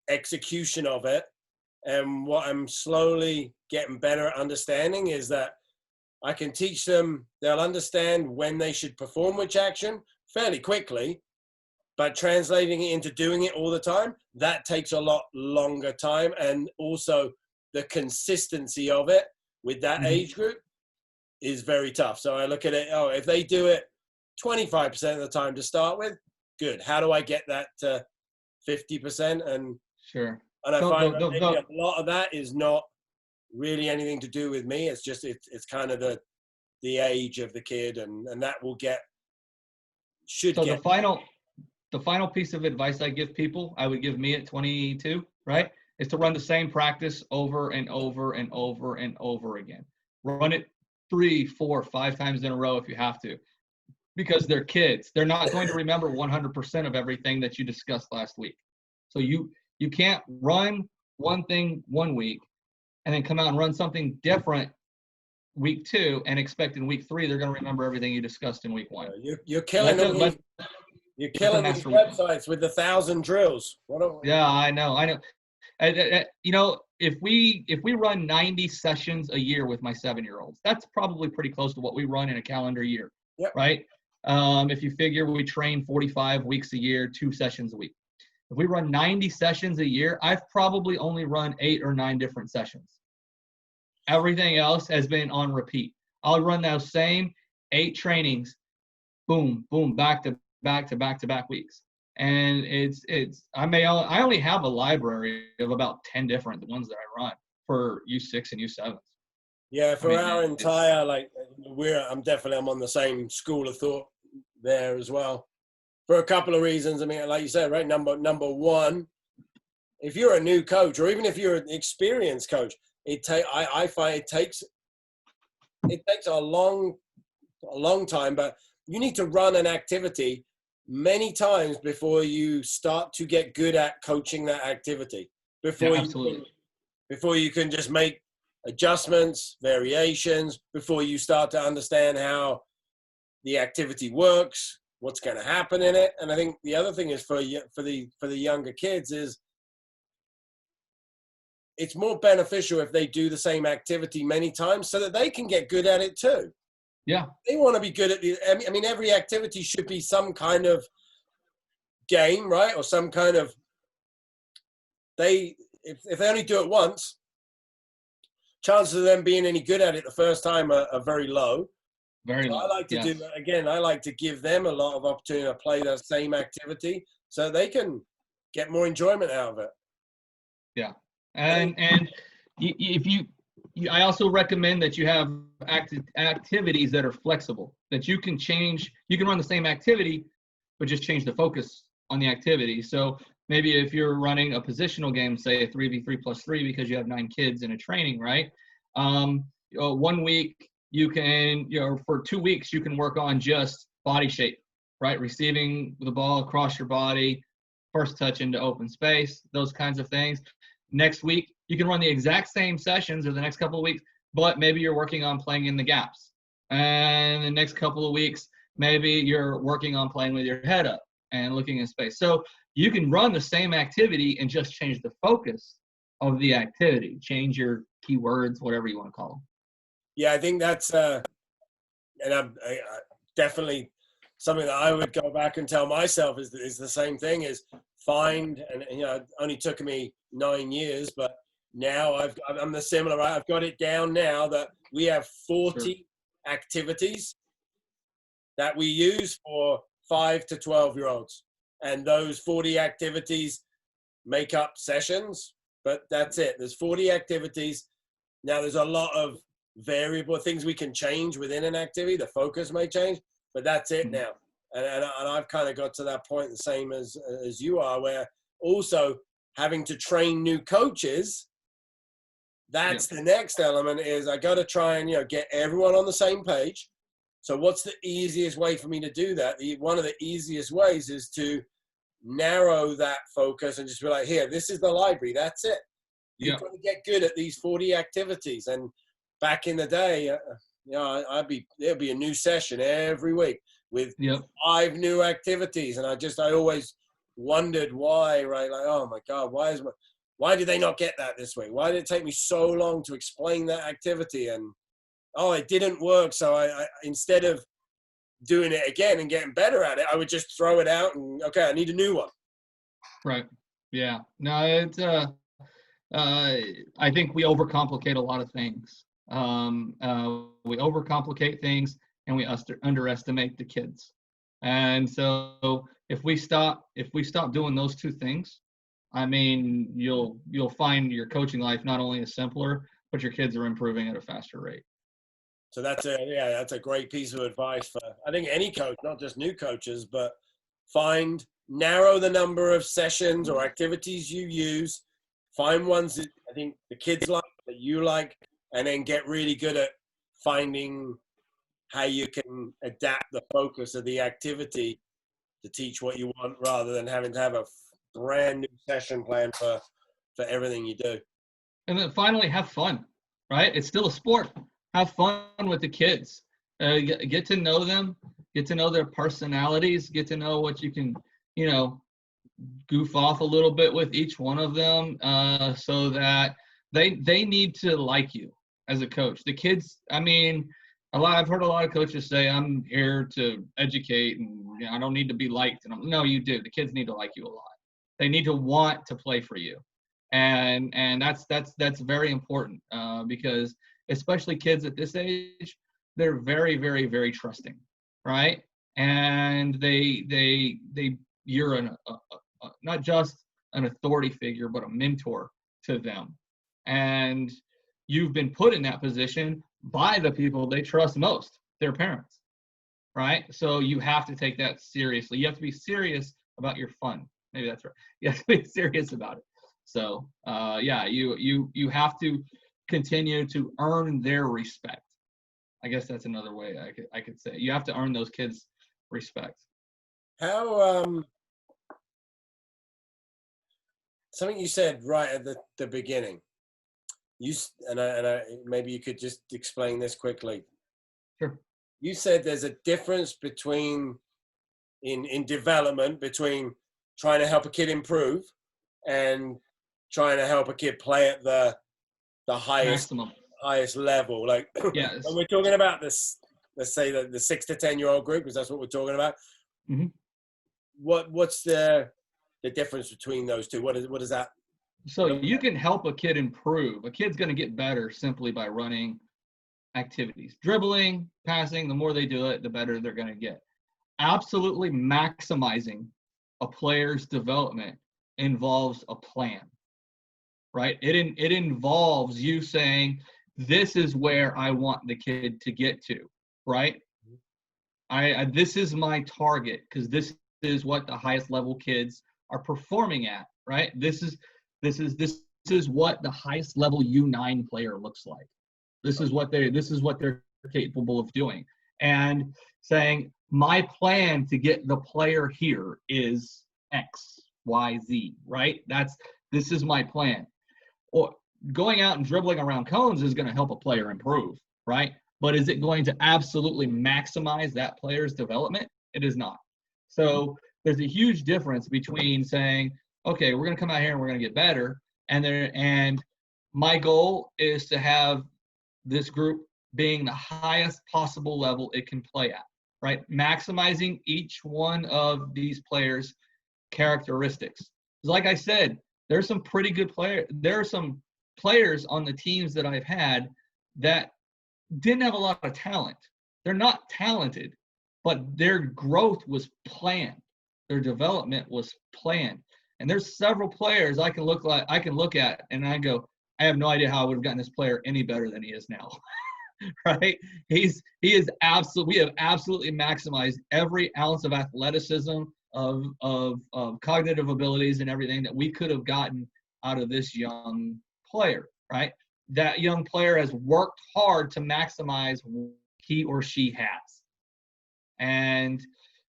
execution of it. And what I'm slowly getting better at understanding is that I can teach them, they'll understand when they should perform which action fairly quickly, but translating it into doing it all the time, that takes a lot longer time. And also the consistency of it with that age group is very tough. So I look at it, if they do it 25% of the time to start with, good. How do I get that to 50%? And sure. And I find that maybe a lot of that is not really anything to do with me. It's just, it's kind of the age of the kid, and that will get, the final piece of advice I give people, I would give me at 22, right, is to run the same practice over and over and over and over again. Run it 3, 4, 5 times in a row if you have to, because they're kids. They're not going to remember 100% of everything that you discussed last week. So you can't run one thing one week and then come out and run something different week 2 and expect in week 3 they're going to remember everything you discussed in week 1. You're killing all these, you're killing these websites with 1,000 drills. Yeah, I know. You know, if we run 90 sessions a year with my 7-year-olds, that's probably pretty close to what we run in a calendar year. Yep. Right? If you figure we train 45 weeks a year, 2 sessions a week. If we run 90 sessions a year, I've probably only run 8 or 9 different sessions. Everything else has been on repeat. I'll run those same 8 trainings, boom, boom, back to back weeks. And I only have a library of about 10 different ones that I run for U6 and U7s. Yeah, for our entire, like, I'm on the same school of thought there as well, for a couple of reasons. I mean, like you said, right, number one, if you're a new coach, or even if you're an experienced coach, I find it takes a long time, but you need to run an activity many times before you start to get good at coaching that activity. Before you can just make adjustments, variations, before you start to understand how the activity works, what's going to happen in it. And I think the other thing is for the younger kids is it's more beneficial if they do the same activity many times so that they can get good at it too. Yeah. They want to be good at I mean, every activity should be some kind of game, right? Or some kind of, if they only do it once, chances of them being any good at it the first time are very low. Very low. I like to I like to give them a lot of opportunity to play that same activity so they can get more enjoyment out of it. Yeah. And I also recommend that you have activities that are flexible, that you can change. You can run the same activity, but just change the focus on the activity. So maybe if you're running a positional game, say a 3v3+3, because you have 9 kids in a training, right? 1 week you can, for 2 weeks you can work on just body shape, right? Receiving the ball across your body, first touch into open space, those kinds of things. Next week, you can run the exact same sessions, or the next couple of weeks, but maybe you're working on playing in the gaps. And the next couple of weeks, maybe you're working on playing with your head up and looking in space. So you can run the same activity and just change the focus of the activity, change your keywords, whatever you want to call them. Yeah, I think that's and I definitely something that I would go back and tell myself is the same thing, is find, and it only took me 9 years, but now I'm the similar, right? I've got it down now that we have 40 activities that we use for 5 to 12-year-olds. And those 40 activities make up sessions, but that's it. There's 40 activities. Now there's a lot of variable things we can change within an activity. The focus may change, but that's it now. And I've kind of got to that point the same as you are, where also having to train new coaches, that's the next element, is I got to try and, get everyone on the same page. So what's the easiest way for me to do that? One of the easiest ways is to narrow that focus and just be like, here, this is the library. That's it. You've got to get good at these 40 activities. And back in the day, there'd be a new session every week with 5 new activities. And I always wondered why, right? Like, oh my God, why did they not get that this way? Why did it take me so long to explain that activity? And, it didn't work. So I instead of doing it again and getting better at it, I would just throw it out and, okay, I need a new one. Right. Yeah. No, it's, I think we overcomplicate a lot of things. We overcomplicate things and we underestimate the kids. And so if we stop doing those 2 things, I mean, you'll find your coaching life not only is simpler, but your kids are improving at a faster rate. So that's a great piece of advice for, I think, any coach, not just new coaches, but narrow the number of sessions or activities you use, find ones that I think the kids like, that you like, and then get really good at finding how you can adapt the focus of the activity to teach what you want, rather than having to have a brand new session plan for everything you do. And then finally, have fun, right? It's still a sport. Have fun with the kids. Get to know them, get to know their personalities, get to know what you can, you know, goof off a little bit with each one of them, so that they need to like you as a coach. The kids, I mean, I've heard a lot of coaches say, I'm here to educate and you know, I don't need to be liked. And no, you do. The kids need to like you a lot. They need to want to play for you. And that's very important, because especially kids at this age, they're very, very, very trusting, right? And you're not just an authority figure, but a mentor to them. And you've been put in that position by the people they trust most, their parents, right? So you have to take that seriously. You have to be serious about your fun. Maybe that's right. You have to be serious about it. So yeah, you have to continue to earn their respect. I guess that's another way I could say. You have to earn those kids' respect. How something you said right at the beginning. Maybe you could just explain this quickly. Sure. You said there's a difference between in development between trying to help a kid improve and trying to help a kid play at the highest Maximum. highest level. Like Yes. when we're talking about this, let's say the 6 to 10-year-old group, because that's what we're talking about. Mm-hmm. What's the difference between those two? What is that? So you can help a kid improve. A kid's going to get better simply by running activities. Dribbling, passing, the more they do it, the better they're going to get. Absolutely maximizing a player's development involves a plan, right? It involves you saying, this is where I want the kid to get to, right? This is my target because this is what the highest level kids are performing at, right? This is what the highest level U9 player looks like. This is what they're capable of doing. And saying, my plan to get the player here is X, Y, Z, right? This is my plan. Or going out and dribbling around cones is going to help a player improve, right? But is it going to absolutely maximize that player's development? It is not. So there's a huge difference between saying, okay, we're going to come out here and we're going to get better. And my goal is to have this group being the highest possible level it can play at, right? Maximizing each one of these players' characteristics. Like I said, there's some pretty good players. There are some players on the teams that I've had that didn't have a lot of talent. They're not talented, but their growth was planned. Their development was planned. And there's several players I can look at and I go, I have no idea how I would have gotten this player any better than he is now. Right? We have absolutely maximized every ounce of athleticism, of cognitive abilities and everything that we could have gotten out of this young player, right? That young player has worked hard to maximize what he or she has. And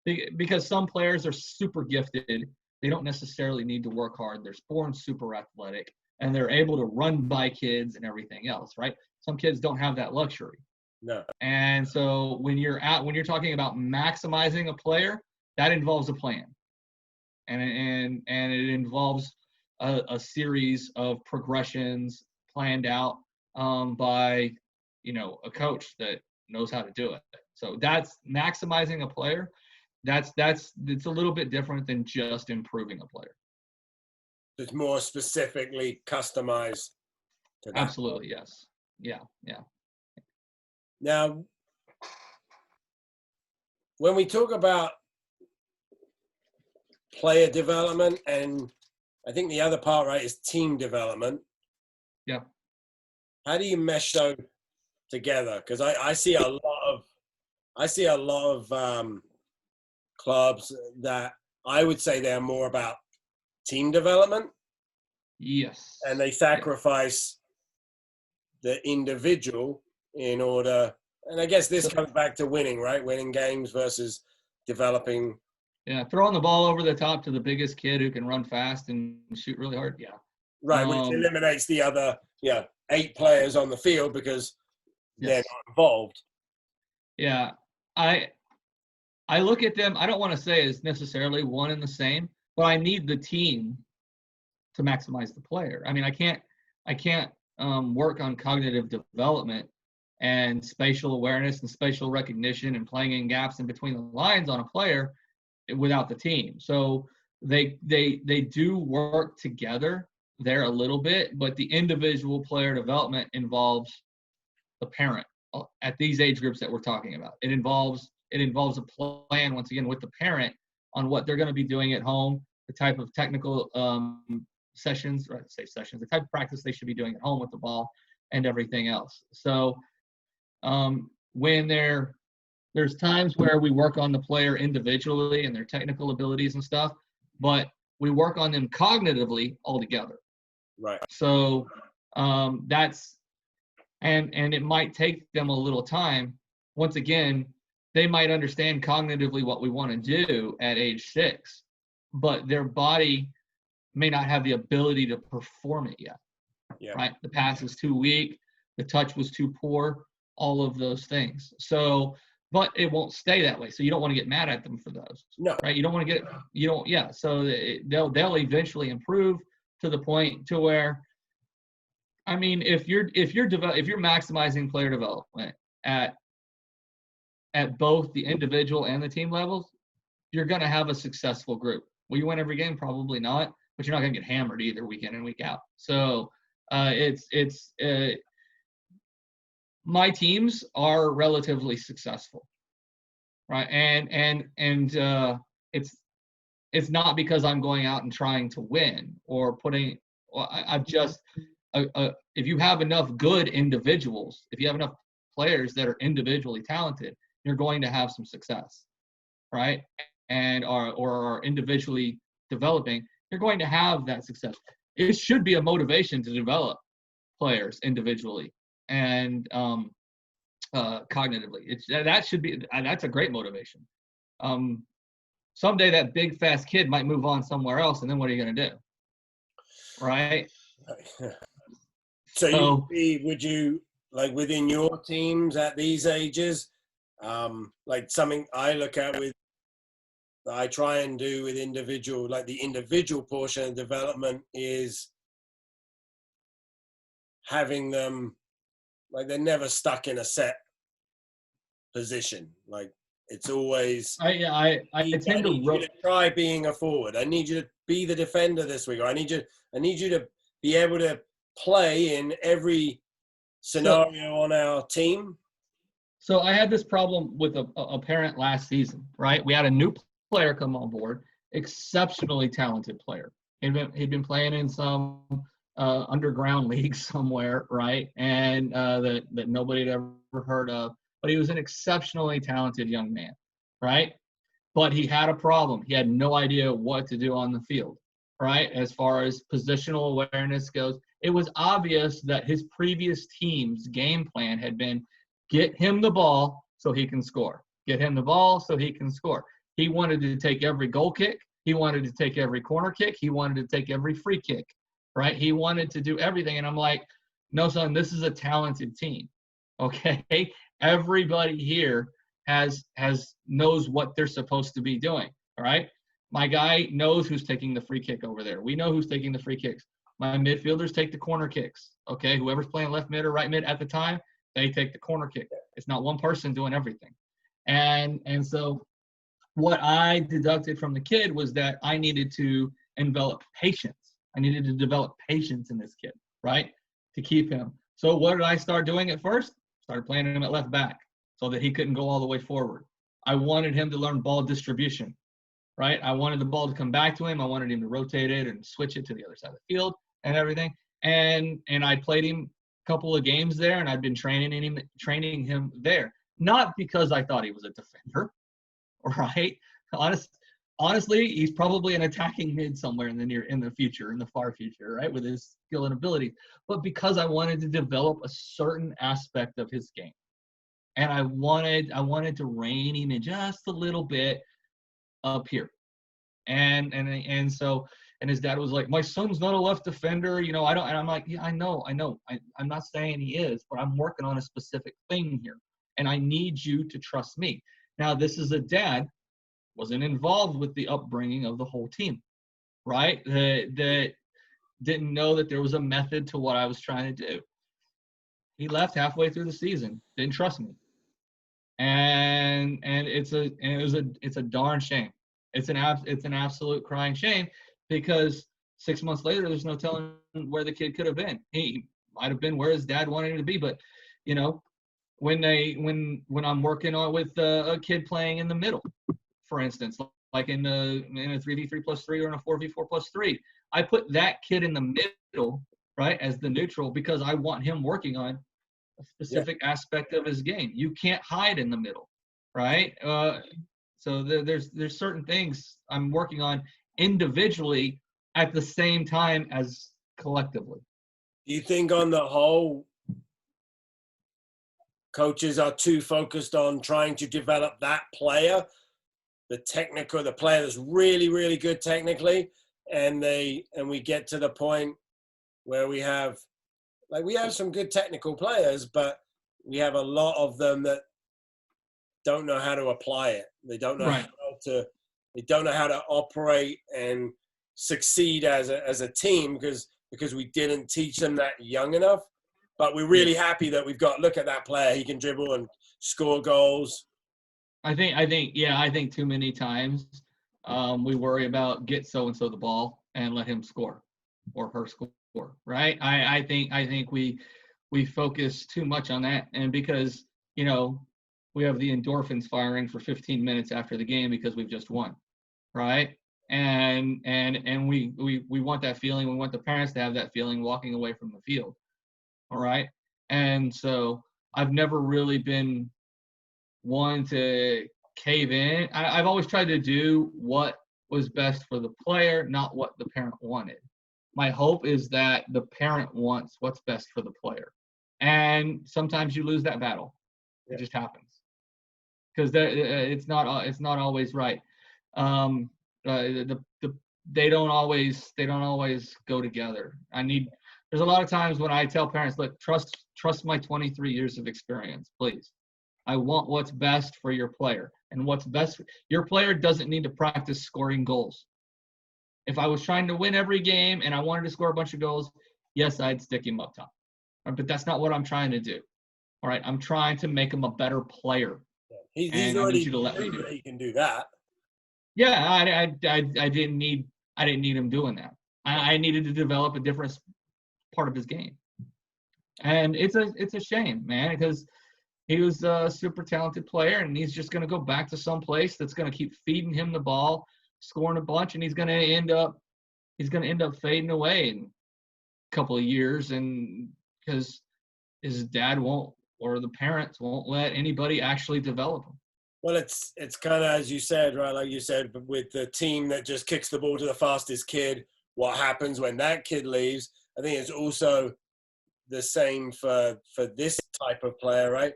because some players are super gifted, they don't necessarily need to work hard. They're born super athletic and they're able to run by kids and everything else, right? Some kids don't have that luxury. No. And so when you're talking about maximizing a player, that involves a plan. And it involves a series of progressions planned out by, a coach that knows how to do it. So that's maximizing a player. It's a little bit different than just improving a player. It's more specifically customized to that. Absolutely, yes. Yeah. Now, when we talk about player development, and I think the other part, right, is team development. Yeah. How do you mesh those together? Because I see a lot of clubs that I would say they're more about team development. Yes. And they sacrifice the individual in order, and I guess this comes back to winning, right? Winning games versus developing. Yeah, throwing the ball over the top to the biggest kid who can run fast and shoot really hard. Yeah. Right, which eliminates the other 8 players on the field because they're not involved. Yeah, I look at them. I don't want to say it's necessarily one and the same, but I need the team to maximize the player. I mean, I can't work on cognitive development and spatial awareness and spatial recognition and playing in gaps in between the lines on a player without the team. So they do work together there a little bit, but the individual player development involves the parent at these age groups that we're talking about. It involves a plan, once again, with the parent on what they're going to be doing at home, the type of technical sessions, or sessions, the type of practice they should be doing at home with the ball and everything else. So when there's times where we work on the player individually and their technical abilities and stuff, but we work on them cognitively all together. Right. So that's, and it might take them a little time. Once again, they might understand cognitively what we want to do at age 6, but their body may not have the ability to perform it yet. Yeah. Right? The pass is too weak, the touch was too poor, all of those things. So, but it won't stay that way. So you don't want to get mad at them for those. No. Right? You don't want to get, you don't, yeah. So they'll eventually improve to the point to where, I mean, if you're maximizing player development at both the individual and the team levels, you're going to have a successful group. Will you win every game? Probably not, but you're not going to get hammered either week in and week out. So my teams are relatively successful, right? And it's not because I'm going out and trying to win or putting. Well, I've just if you have enough good individuals, if you have enough players that are individually talented, you're going to have some success, right? And are individually developing, you're going to have that success. It should be a motivation to develop players individually and cognitively. That's a great motivation. Someday that big fast kid might move on somewhere else, and then what are you going to do, right? So would you like within your teams at these ages, like something I look at with, I try and do with individual, like the individual portion of development is having them, like they're never stuck in a set position. Like it's always, I tend to try being a forward. I need you to be the defender this week, or I need you to be able to play in every scenario on our team. So I had this problem with a parent last season, right? We had a new player come on board, exceptionally talented player. He'd been playing in some underground league somewhere, right? And that nobody had ever heard of. But he was an exceptionally talented young man, right? But he had a problem. He had no idea what to do on the field, right? As far as positional awareness goes, it was obvious that his previous team's game plan had been get him the ball so he can score. Get him the ball so he can score. He wanted to take every goal kick. He wanted to take every corner kick. He wanted to take every free kick, right? He wanted to do everything. And I'm like, no, son, this is a talented team, okay? Everybody here knows what they're supposed to be doing, all right? My guy knows who's taking the free kick over there. We know who's taking the free kicks. My midfielders take the corner kicks, okay? Whoever's playing left mid or right mid at the time, they take the corner kick. It's not one person doing everything. And so what I deducted from the kid was that I needed to develop patience. I needed to develop patience in this kid, right, to keep him. So what did I start doing at first? Started playing him at left back so that he couldn't go all the way forward. I wanted him to learn ball distribution, right? I wanted the ball to come back to him. I wanted him to rotate it and switch it to the other side of the field and everything. And I played him a couple of games there, and I'd been training him there. Not because I thought he was a defender, right? Honestly, he's probably an attacking mid somewhere in the far future, right, with his skill and ability. But because I wanted to develop a certain aspect of his game, and I wanted to rein him in just a little bit up here, and so And his dad was like, my son's not a left defender, you know, I don't, and I'm like, yeah, I know. I'm not saying he is, but I'm working on a specific thing here. And I need you to trust me. Now, this is a dad, wasn't involved with the upbringing of the whole team, right? That didn't know that there was a method to what I was trying to do. He left halfway through the season, didn't trust me. And it's a darn shame. It's an absolute crying shame, because 6 months later, there's no telling where the kid could have been. He might have been where his dad wanted him to be, but you know, when I'm working on with a kid playing in the middle, for instance, like in a 3v3+3 or in a 4v4+3, I put that kid in the middle, right, as the neutral, because I want him working on a specific aspect of his game. You can't hide in the middle, right? So there's certain things I'm working on individually at the same time as collectively. Do you think on the whole, coaches are too focused on trying to develop that player, the player that's really, really good technically, and we get to the point where we have some good technical players, but we have a lot of them that don't know how to apply it. They don't know they don't know how to operate and succeed as a team because we didn't teach them that young enough. But we're really happy that we've got, look at that player, he can dribble and score goals. I think too many times we worry about get so-and-so the ball and let him score or her score, right? I think we focus too much on that, and because, you know, we have the endorphins firing for 15 minutes after the game because we've just won, right? And we want that feeling. We want the parents to have that feeling walking away from the field, all right? And so I've never really been one to cave in. I've always tried to do what was best for the player, not what the parent wanted. My hope is that the parent wants what's best for the player. And sometimes you lose that battle. It just happens. Because it's not always right. They don't always go together. There's a lot of times when I tell parents, look, trust my 23 years of experience, please. I want what's best for your player, and what's best. Your player doesn't need to practice scoring goals. If I was trying to win every game and I wanted to score a bunch of goals, yes, I'd stick him up top. But that's not what I'm trying to do. All right, I'm trying to make him a better player. He's already proven that he can do that. Yeah, I didn't need him doing that. I needed to develop a different part of his game, and it's a shame, man, because he was a super talented player, and he's just going to go back to some place that's going to keep feeding him the ball, scoring a bunch, and he's going to end up fading away in a couple of years, and because his dad won't, or the parents won't let anybody actually develop him. Well, it's kind of, as you said, right? Like you said, with the team that just kicks the ball to the fastest kid, what happens when that kid leaves? I think it's also the same for this type of player, right?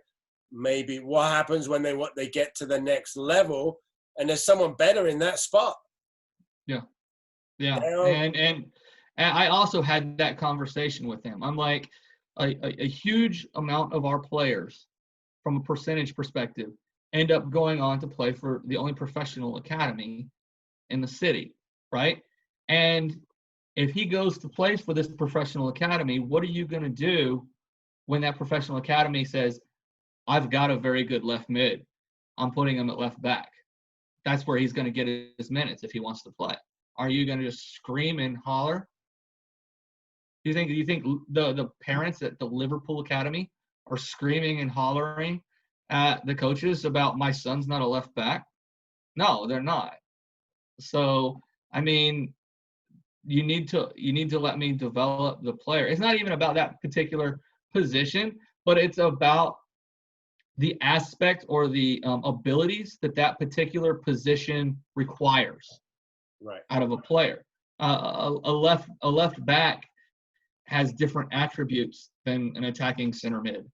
Maybe what happens when they get to the next level and there's someone better in that spot. Yeah. And I also had that conversation with him. I'm like, a huge amount of our players, from a percentage perspective, end up going on to play for the only professional academy in the city, right? And if he goes to play for this professional academy, what are you going to do when that professional academy says, I've got a very good left mid, I'm putting him at left back? That's where he's going to get his minutes if he wants to play. Are you going to just scream and holler? Do you think the parents at the Liverpool Academy are screaming and hollering at the coaches about my son's not a left back? No, they're not. So, I mean, you need to let me develop the player. It's not even about that particular position, but it's about the aspect or the abilities that particular position requires out of a player. A left back has different attributes than an attacking center mid,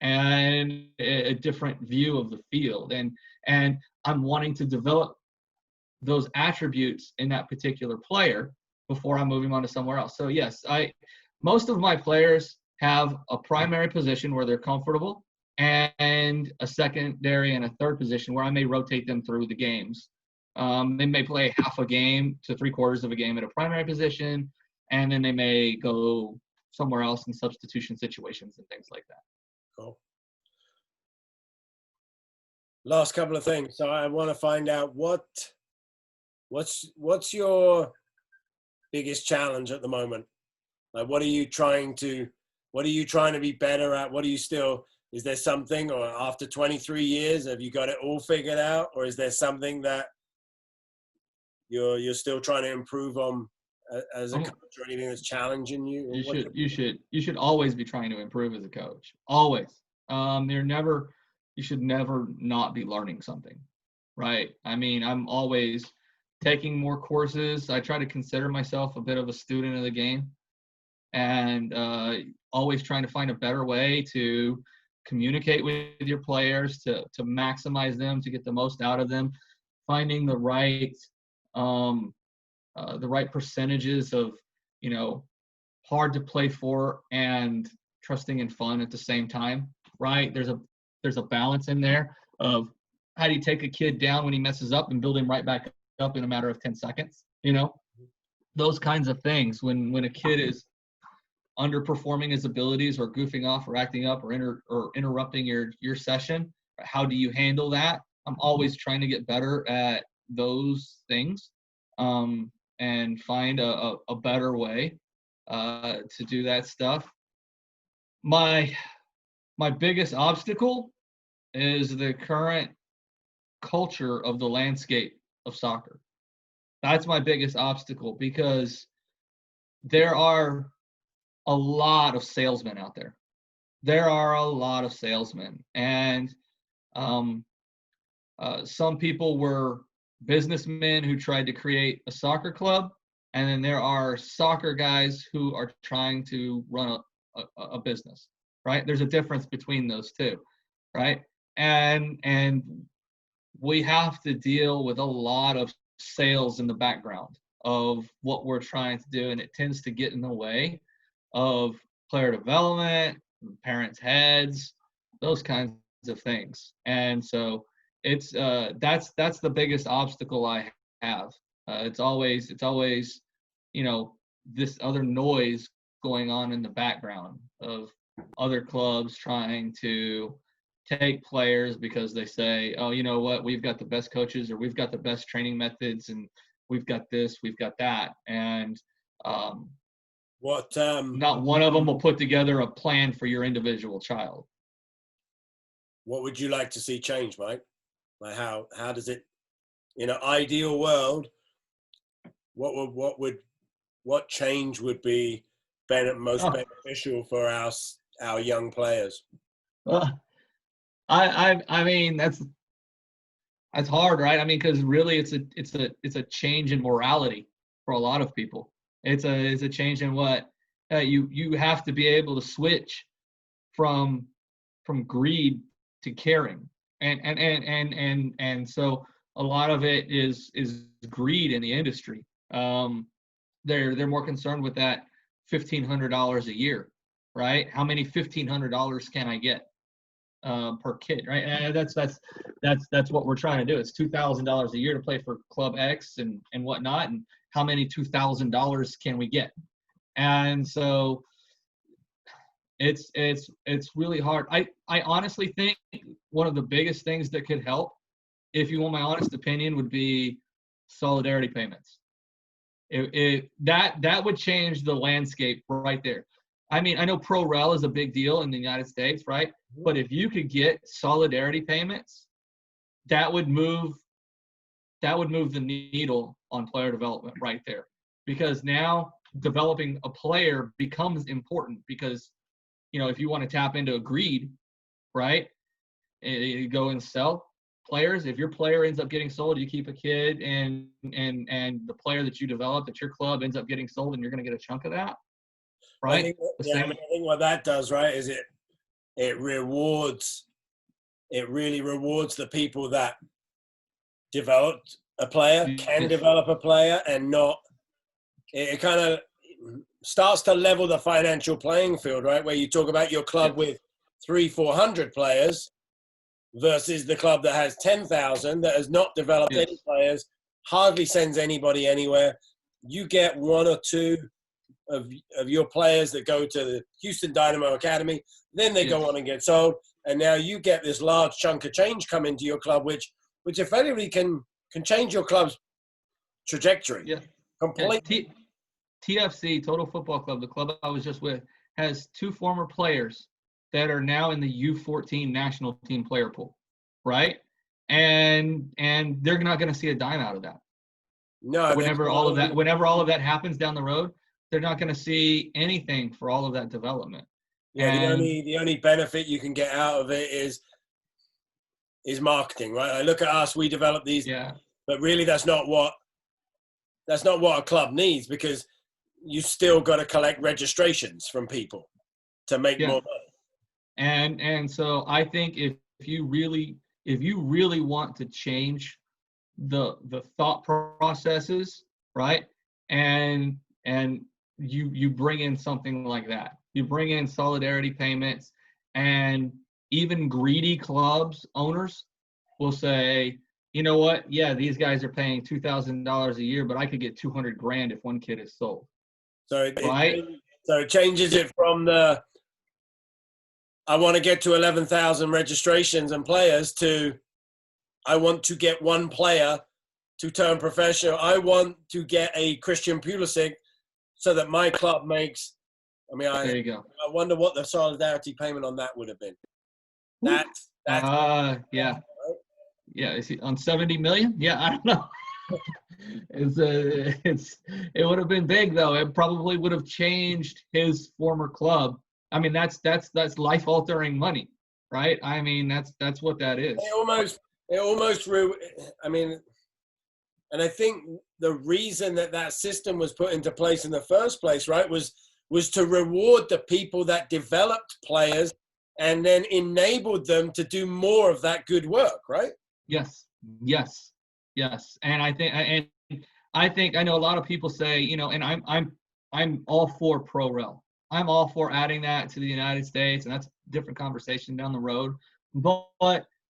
and a different view of the field. And I'm wanting to develop those attributes in that particular player, before I move him on to somewhere else. So yes, most of my players have a primary position where they're comfortable and a secondary and a third position where I may rotate them through the games. They may play half a game to 3/4 of a game at a primary position, and then they may go somewhere else in substitution situations and things like that. Cool. Last couple of things. So I want to find out what's your biggest challenge at the moment? Like, what are you trying to be better at? Is there something, or after 23 years, have you got it all figured out? Or is there something that you're still trying to improve on as a coach, or anything that's challenging you? You should always be trying to improve as a coach. Always. You should never not be learning something, right? I mean, I'm always taking more courses. I try to consider myself a bit of a student of the game, and always trying to find a better way to communicate with your players, to maximize them, to get the most out of them, finding the right percentages of, hard to play for and trusting and fun at the same time, right? There's a balance in there of how do you take a kid down when he messes up and build him right back up in a matter of 10 seconds, those kinds of things. When a kid is underperforming his abilities or goofing off or acting up or interrupting your session, how do you handle that? I'm always trying to get better at those things, and find a better way to do that stuff. My biggest obstacle is the current culture of the landscape of soccer. That's my biggest obstacle, because there are a lot of salesmen out there. There are a lot of salesmen, and some people were businessmen who tried to create a soccer club, and then there are soccer guys who are trying to run a business, right? There's a difference between those two, right? And we have to deal with a lot of sales in the background of what we're trying to do, and it tends to get in the way of player development, parents' heads, those kinds of things. And so it's that's the biggest obstacle I have. It's always this other noise going on in the background of other clubs trying to take players because they say, oh, you know what, we've got the best coaches, or we've got the best training methods, and we've got this, we've got that, and not one of them will put together a plan for your individual child. What would you like to see change, Mike? Like how does it, in an ideal world, what change would be most beneficial for our young players? I mean, that's hard, right? I mean, because really it's a change in morality for a lot of people. It's a change in what you have to be able to switch from greed to caring, and so a lot of it is greed in the industry. They're more concerned with that $1,500 a year, right? How many $1,500 can I get per kid, right? And that's what we're trying to do. It's $2,000 a year to play for Club X and whatnot, and how many $2,000 can we get? And so it's really hard. I honestly think one of the biggest things that could help, if you want my honest opinion, would be solidarity payments. That would change the landscape right there. I mean, I know pro rel is a big deal in the United States, right? But if you could get solidarity payments, that would move the needle on player development right there. Because now developing a player becomes important, because if you want to tap into a greed, right? You go and sell players. If your player ends up getting sold, you keep a kid, and the player that you developed at your club ends up getting sold, and you're going to get a chunk of that, right? I think what that does, right, is it really rewards the people that developed a player, can develop a player, and not it kind of starts to level the financial playing field, right? Where you talk about your club with 300-400 players versus the club that has 10,000 that has not developed any players, hardly sends anybody anywhere. You get one or two of your players that go to the Houston Dynamo Academy, then they go on and get sold, and now you get this large chunk of change come into your club, which effectively can change your club's trajectory. Completely. TFC, Total Football Club, the club I was just with, has 2 former players that are now in the U14 national team player pool, right? And they're not going to see a dime out of that. No. Whenever all of that happens down the road, they're not going to see anything for all of that development. Yeah, the only benefit you can get out of it is marketing, right? Like, look at us, we develop these, but really that's not what a club needs, because you still got to collect registrations from people to make more money. And so I think if you really want to change the thought processes, right, and you bring in something like that, you bring in solidarity payments, and even greedy clubs owners will say, you know what, yeah, these guys are paying $2,000 a year, but I could get $200,000 if one kid is sold. So it changes it from the I want to get to 11,000 registrations and players to I want to get one player to turn professional. I want to get a Christian Pulisic so that my club makes. I mean, there you go. I wonder what the solidarity payment on that would have been. Yeah. Is he on 70 million? Yeah, I don't know. It would have been big though. It probably would have changed his former club. I mean, that's life altering money, right? I mean, that's what that is. It almost. I mean, and I think the reason that system was put into place in the first place, right, was to reward the people that developed players and then enabled them to do more of that good work, right? Yes. And I think I know a lot of people say, you know, and I'm all for pro rel. I'm all for adding that to the United States, and that's a different conversation down the road. But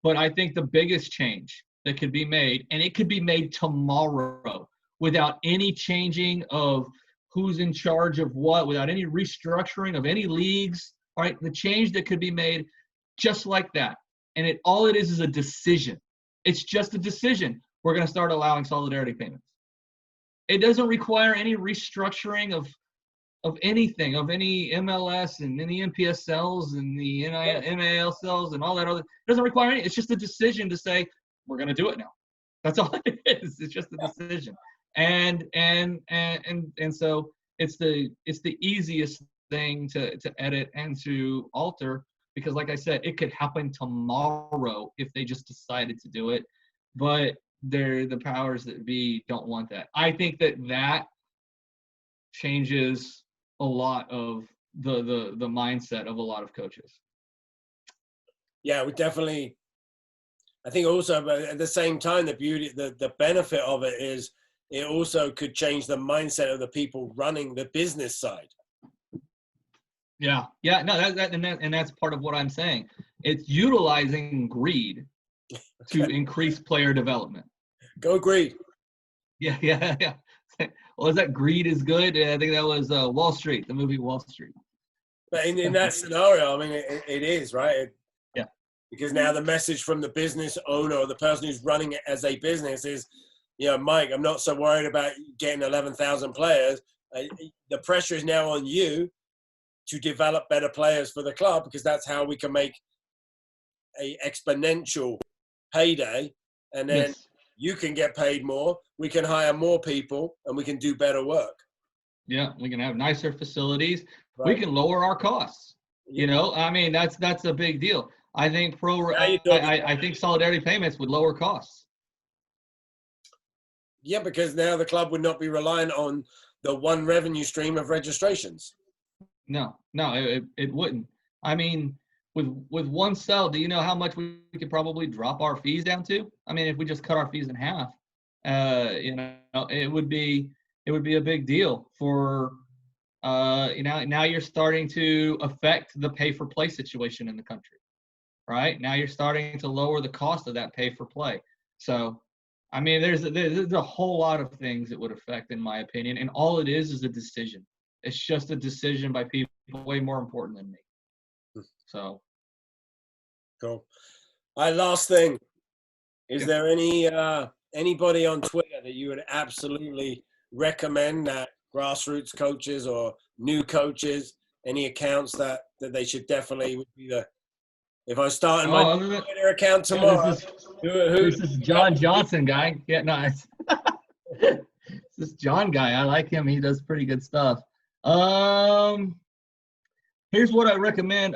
I think the biggest change that could be made, and it could be made tomorrow without any changing of who's in charge of what, without any restructuring of any leagues, all right, the change that could be made just like that. And all it is a decision. It's just a decision. We're going to start allowing solidarity payments. It doesn't require any restructuring of anything, of any MLS and any MPSLs and the NALCLs and all that other. It doesn't require any. It's just a decision to say we're going to do it now. That's all it is. It's just a decision. And so it's the easiest thing to edit and to alter, because like I said, it could happen tomorrow if they just decided to do it. But the powers that be don't want that. I think that changes a lot of the mindset of a lot of coaches. Yeah, we definitely. I think also, but at the same time, the benefit of it is it also could change the mindset of the people running the business side. Yeah, no, and that's part of what I'm saying. It's utilizing greed to increase player development. Go greed. Yeah. Well, is that Greed is Good? I think that was Wall Street, the movie Wall Street. But in that scenario, I mean, it is, right? Yeah. Because now the message from the business owner or the person who's running it as a business is, you know, Mike, I'm not so worried about getting 11,000 players. The pressure is now on you to develop better players for the club, because that's how we can make a exponential payday. And then you can get paid more, we can hire more people, and we can do better work. Yeah, we can have nicer facilities. Right. We can lower our costs. Yeah. You know, I mean, that's a big deal. I think I think solidarity payments would lower costs. Yeah, because now the club would not be reliant on the one revenue stream of registrations. No, it wouldn't. I mean, with one cell, do you know how much we could probably drop our fees down to? I mean, if we just cut our fees in half, you know, it would be it would be a big deal for, now you're starting to affect the pay for play situation in the country, right? Now you're starting to lower the cost of that pay for play. So, I mean, there's a whole lot of things it would affect, in my opinion, and all it is a decision. It's just a decision by people way more important than me. So, cool. Last thing, is there anybody on Twitter that you would absolutely recommend, that grassroots coaches or new coaches, any accounts that they should definitely would be the, if I start my Twitter account tomorrow, this is John Johnson guy. Yeah, no, this John guy. I like him. He does pretty good stuff. Here's what I recommend.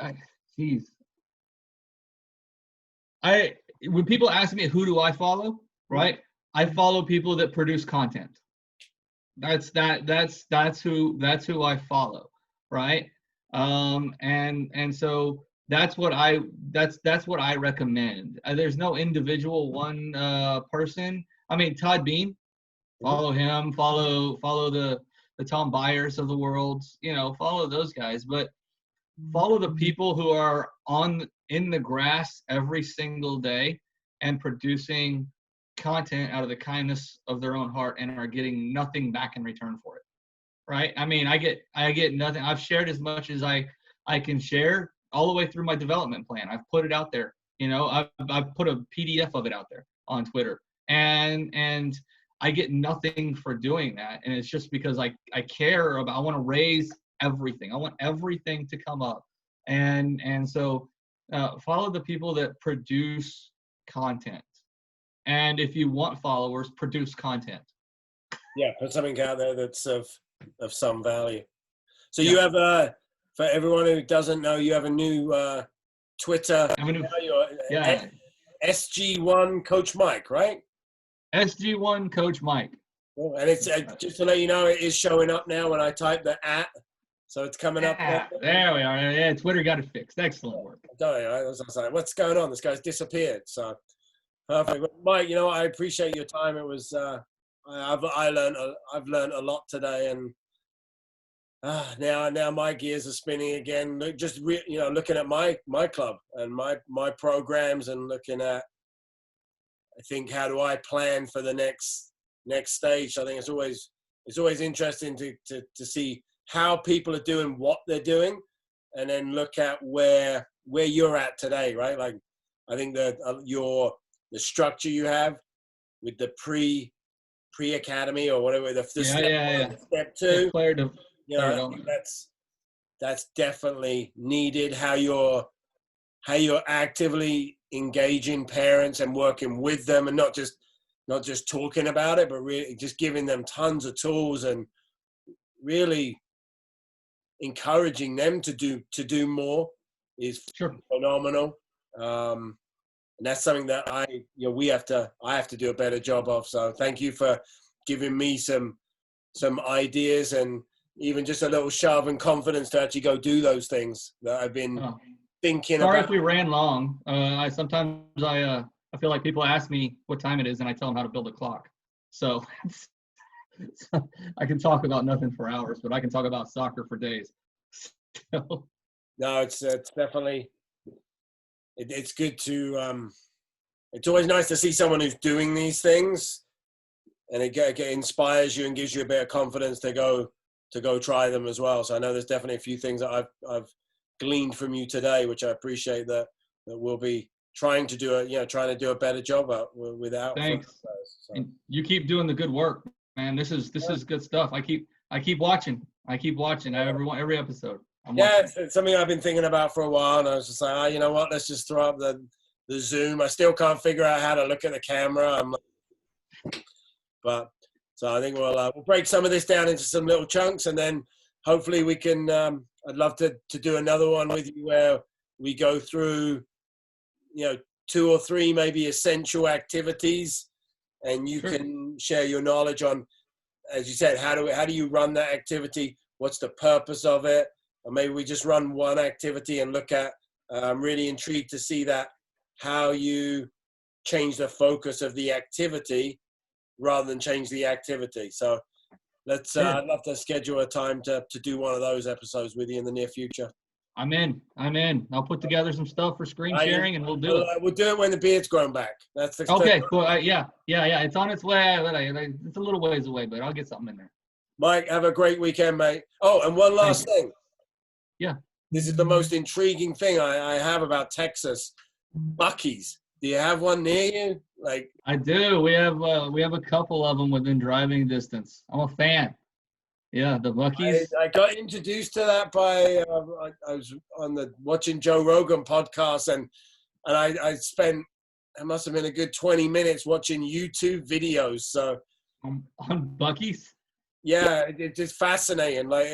When people ask me who do I follow, right? I follow people that produce content. That's who I follow, right? And so that's what I recommend. There's no individual one person. I mean, Todd Bean, follow him, follow the Tom Byers of the world, follow those guys, but follow the people who are in the grass every single day and producing content out of the kindness of their own heart and are getting nothing back in return for it. Right? I mean, I get nothing. I've shared as much as I can share all the way through my development plan. I've put it out there. I've put a PDF of it out there on Twitter, and I get nothing for doing that. And it's just because I care about, I want to raise everything. I want everything to come up. And so follow the people that produce content. And if you want followers, produce content. Yeah, put something out there that's of some value. So you have for everyone who doesn't know, you have a new Twitter. SG1 Coach Mike, right? SG1 Coach Mike. Cool. And it's just to let you know, it is showing up now when I type the @. So it's coming up. There we are. Yeah, Twitter got it fixed. Excellent work. I was like, what's going on? This guy's disappeared. So perfect. But Mike, I appreciate your time. It was I've learned a lot today, and now my gears are spinning again. Just looking at my club and my programs, and looking at, I think, how do I plan for the next stage. I think it's always interesting to see how people are doing what they're doing, and then look at where you're at today, right? Like, I think that the structure you have with the pre-academy or whatever, the step 2, I think that's definitely needed. How you're actively engaging parents and working with them, and not just talking about it, but really just giving them tons of tools and really encouraging them to do more is phenomenal. And that's something that I have to do a better job of. So thank you for giving me some ideas, and even just a little shove and confidence to actually go do those things that I've been thinking about. Sorry if we ran long. I feel like people ask me what time it is, and I tell them how to build a clock. So I can talk about nothing for hours, but I can talk about soccer for days. So. No, it's definitely, it's good to, it's always nice to see someone who's doing these things, and it inspires you and gives you a bit of confidence to go try them as well. So I know there's definitely a few things that I've gleaned from you today, which I appreciate, that we'll be trying to do a better job without. Thanks. So. And you keep doing the good work, man. This is good stuff. I keep watching. Every episode. It's something I've been thinking about for a while, and I was just like, you know what? Let's just throw up the Zoom. I still can't figure out how to look at the camera. So I think we'll break some of this down into some little chunks, and then hopefully we can. I'd love to do another one with you where we go through, 2 or 3 maybe essential activities, and you can share your knowledge on, as you said, how do you run that activity? What's the purpose of it? Or maybe we just run one activity and look at. I'm really intrigued to see how you change the focus of the activity rather than change the activity. So let's. I'd love to schedule a time to do one of those episodes with you in the near future. I'm in. I'll put together some stuff for screen sharing, and we'll do it. We'll do it when the beard's grown back. That's the okay. Cool. Yeah. It's on its way. It's a little ways away, but I'll get something in there. Mike, have a great weekend, mate. Oh, and one last thing. Yeah. This is the most intriguing thing I have about Texas. Buc-ee's. Do you have one near you? Like I do. We have a couple of them within driving distance. I'm a fan. Yeah, the Buc-ee's. I got introduced to that by I was on the watching Joe Rogan podcast, and I spent, it must have been a good 20 minutes watching YouTube videos. So on Buc-ee's. Yeah, it's just fascinating. Like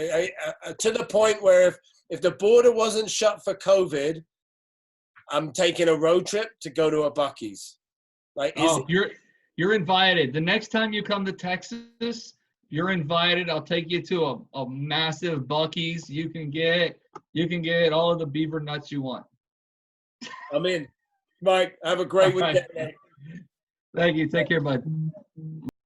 to the point where if the border wasn't shut for COVID, I'm taking a road trip to go to a Buc-ee's. Like, you're invited. The next time you come to Texas, you're invited. I'll take you to a massive Buc-ee's. You can get all of the beaver nuts you want. I'm in. Mike, have a great weekend. Thank you. Take care, bud.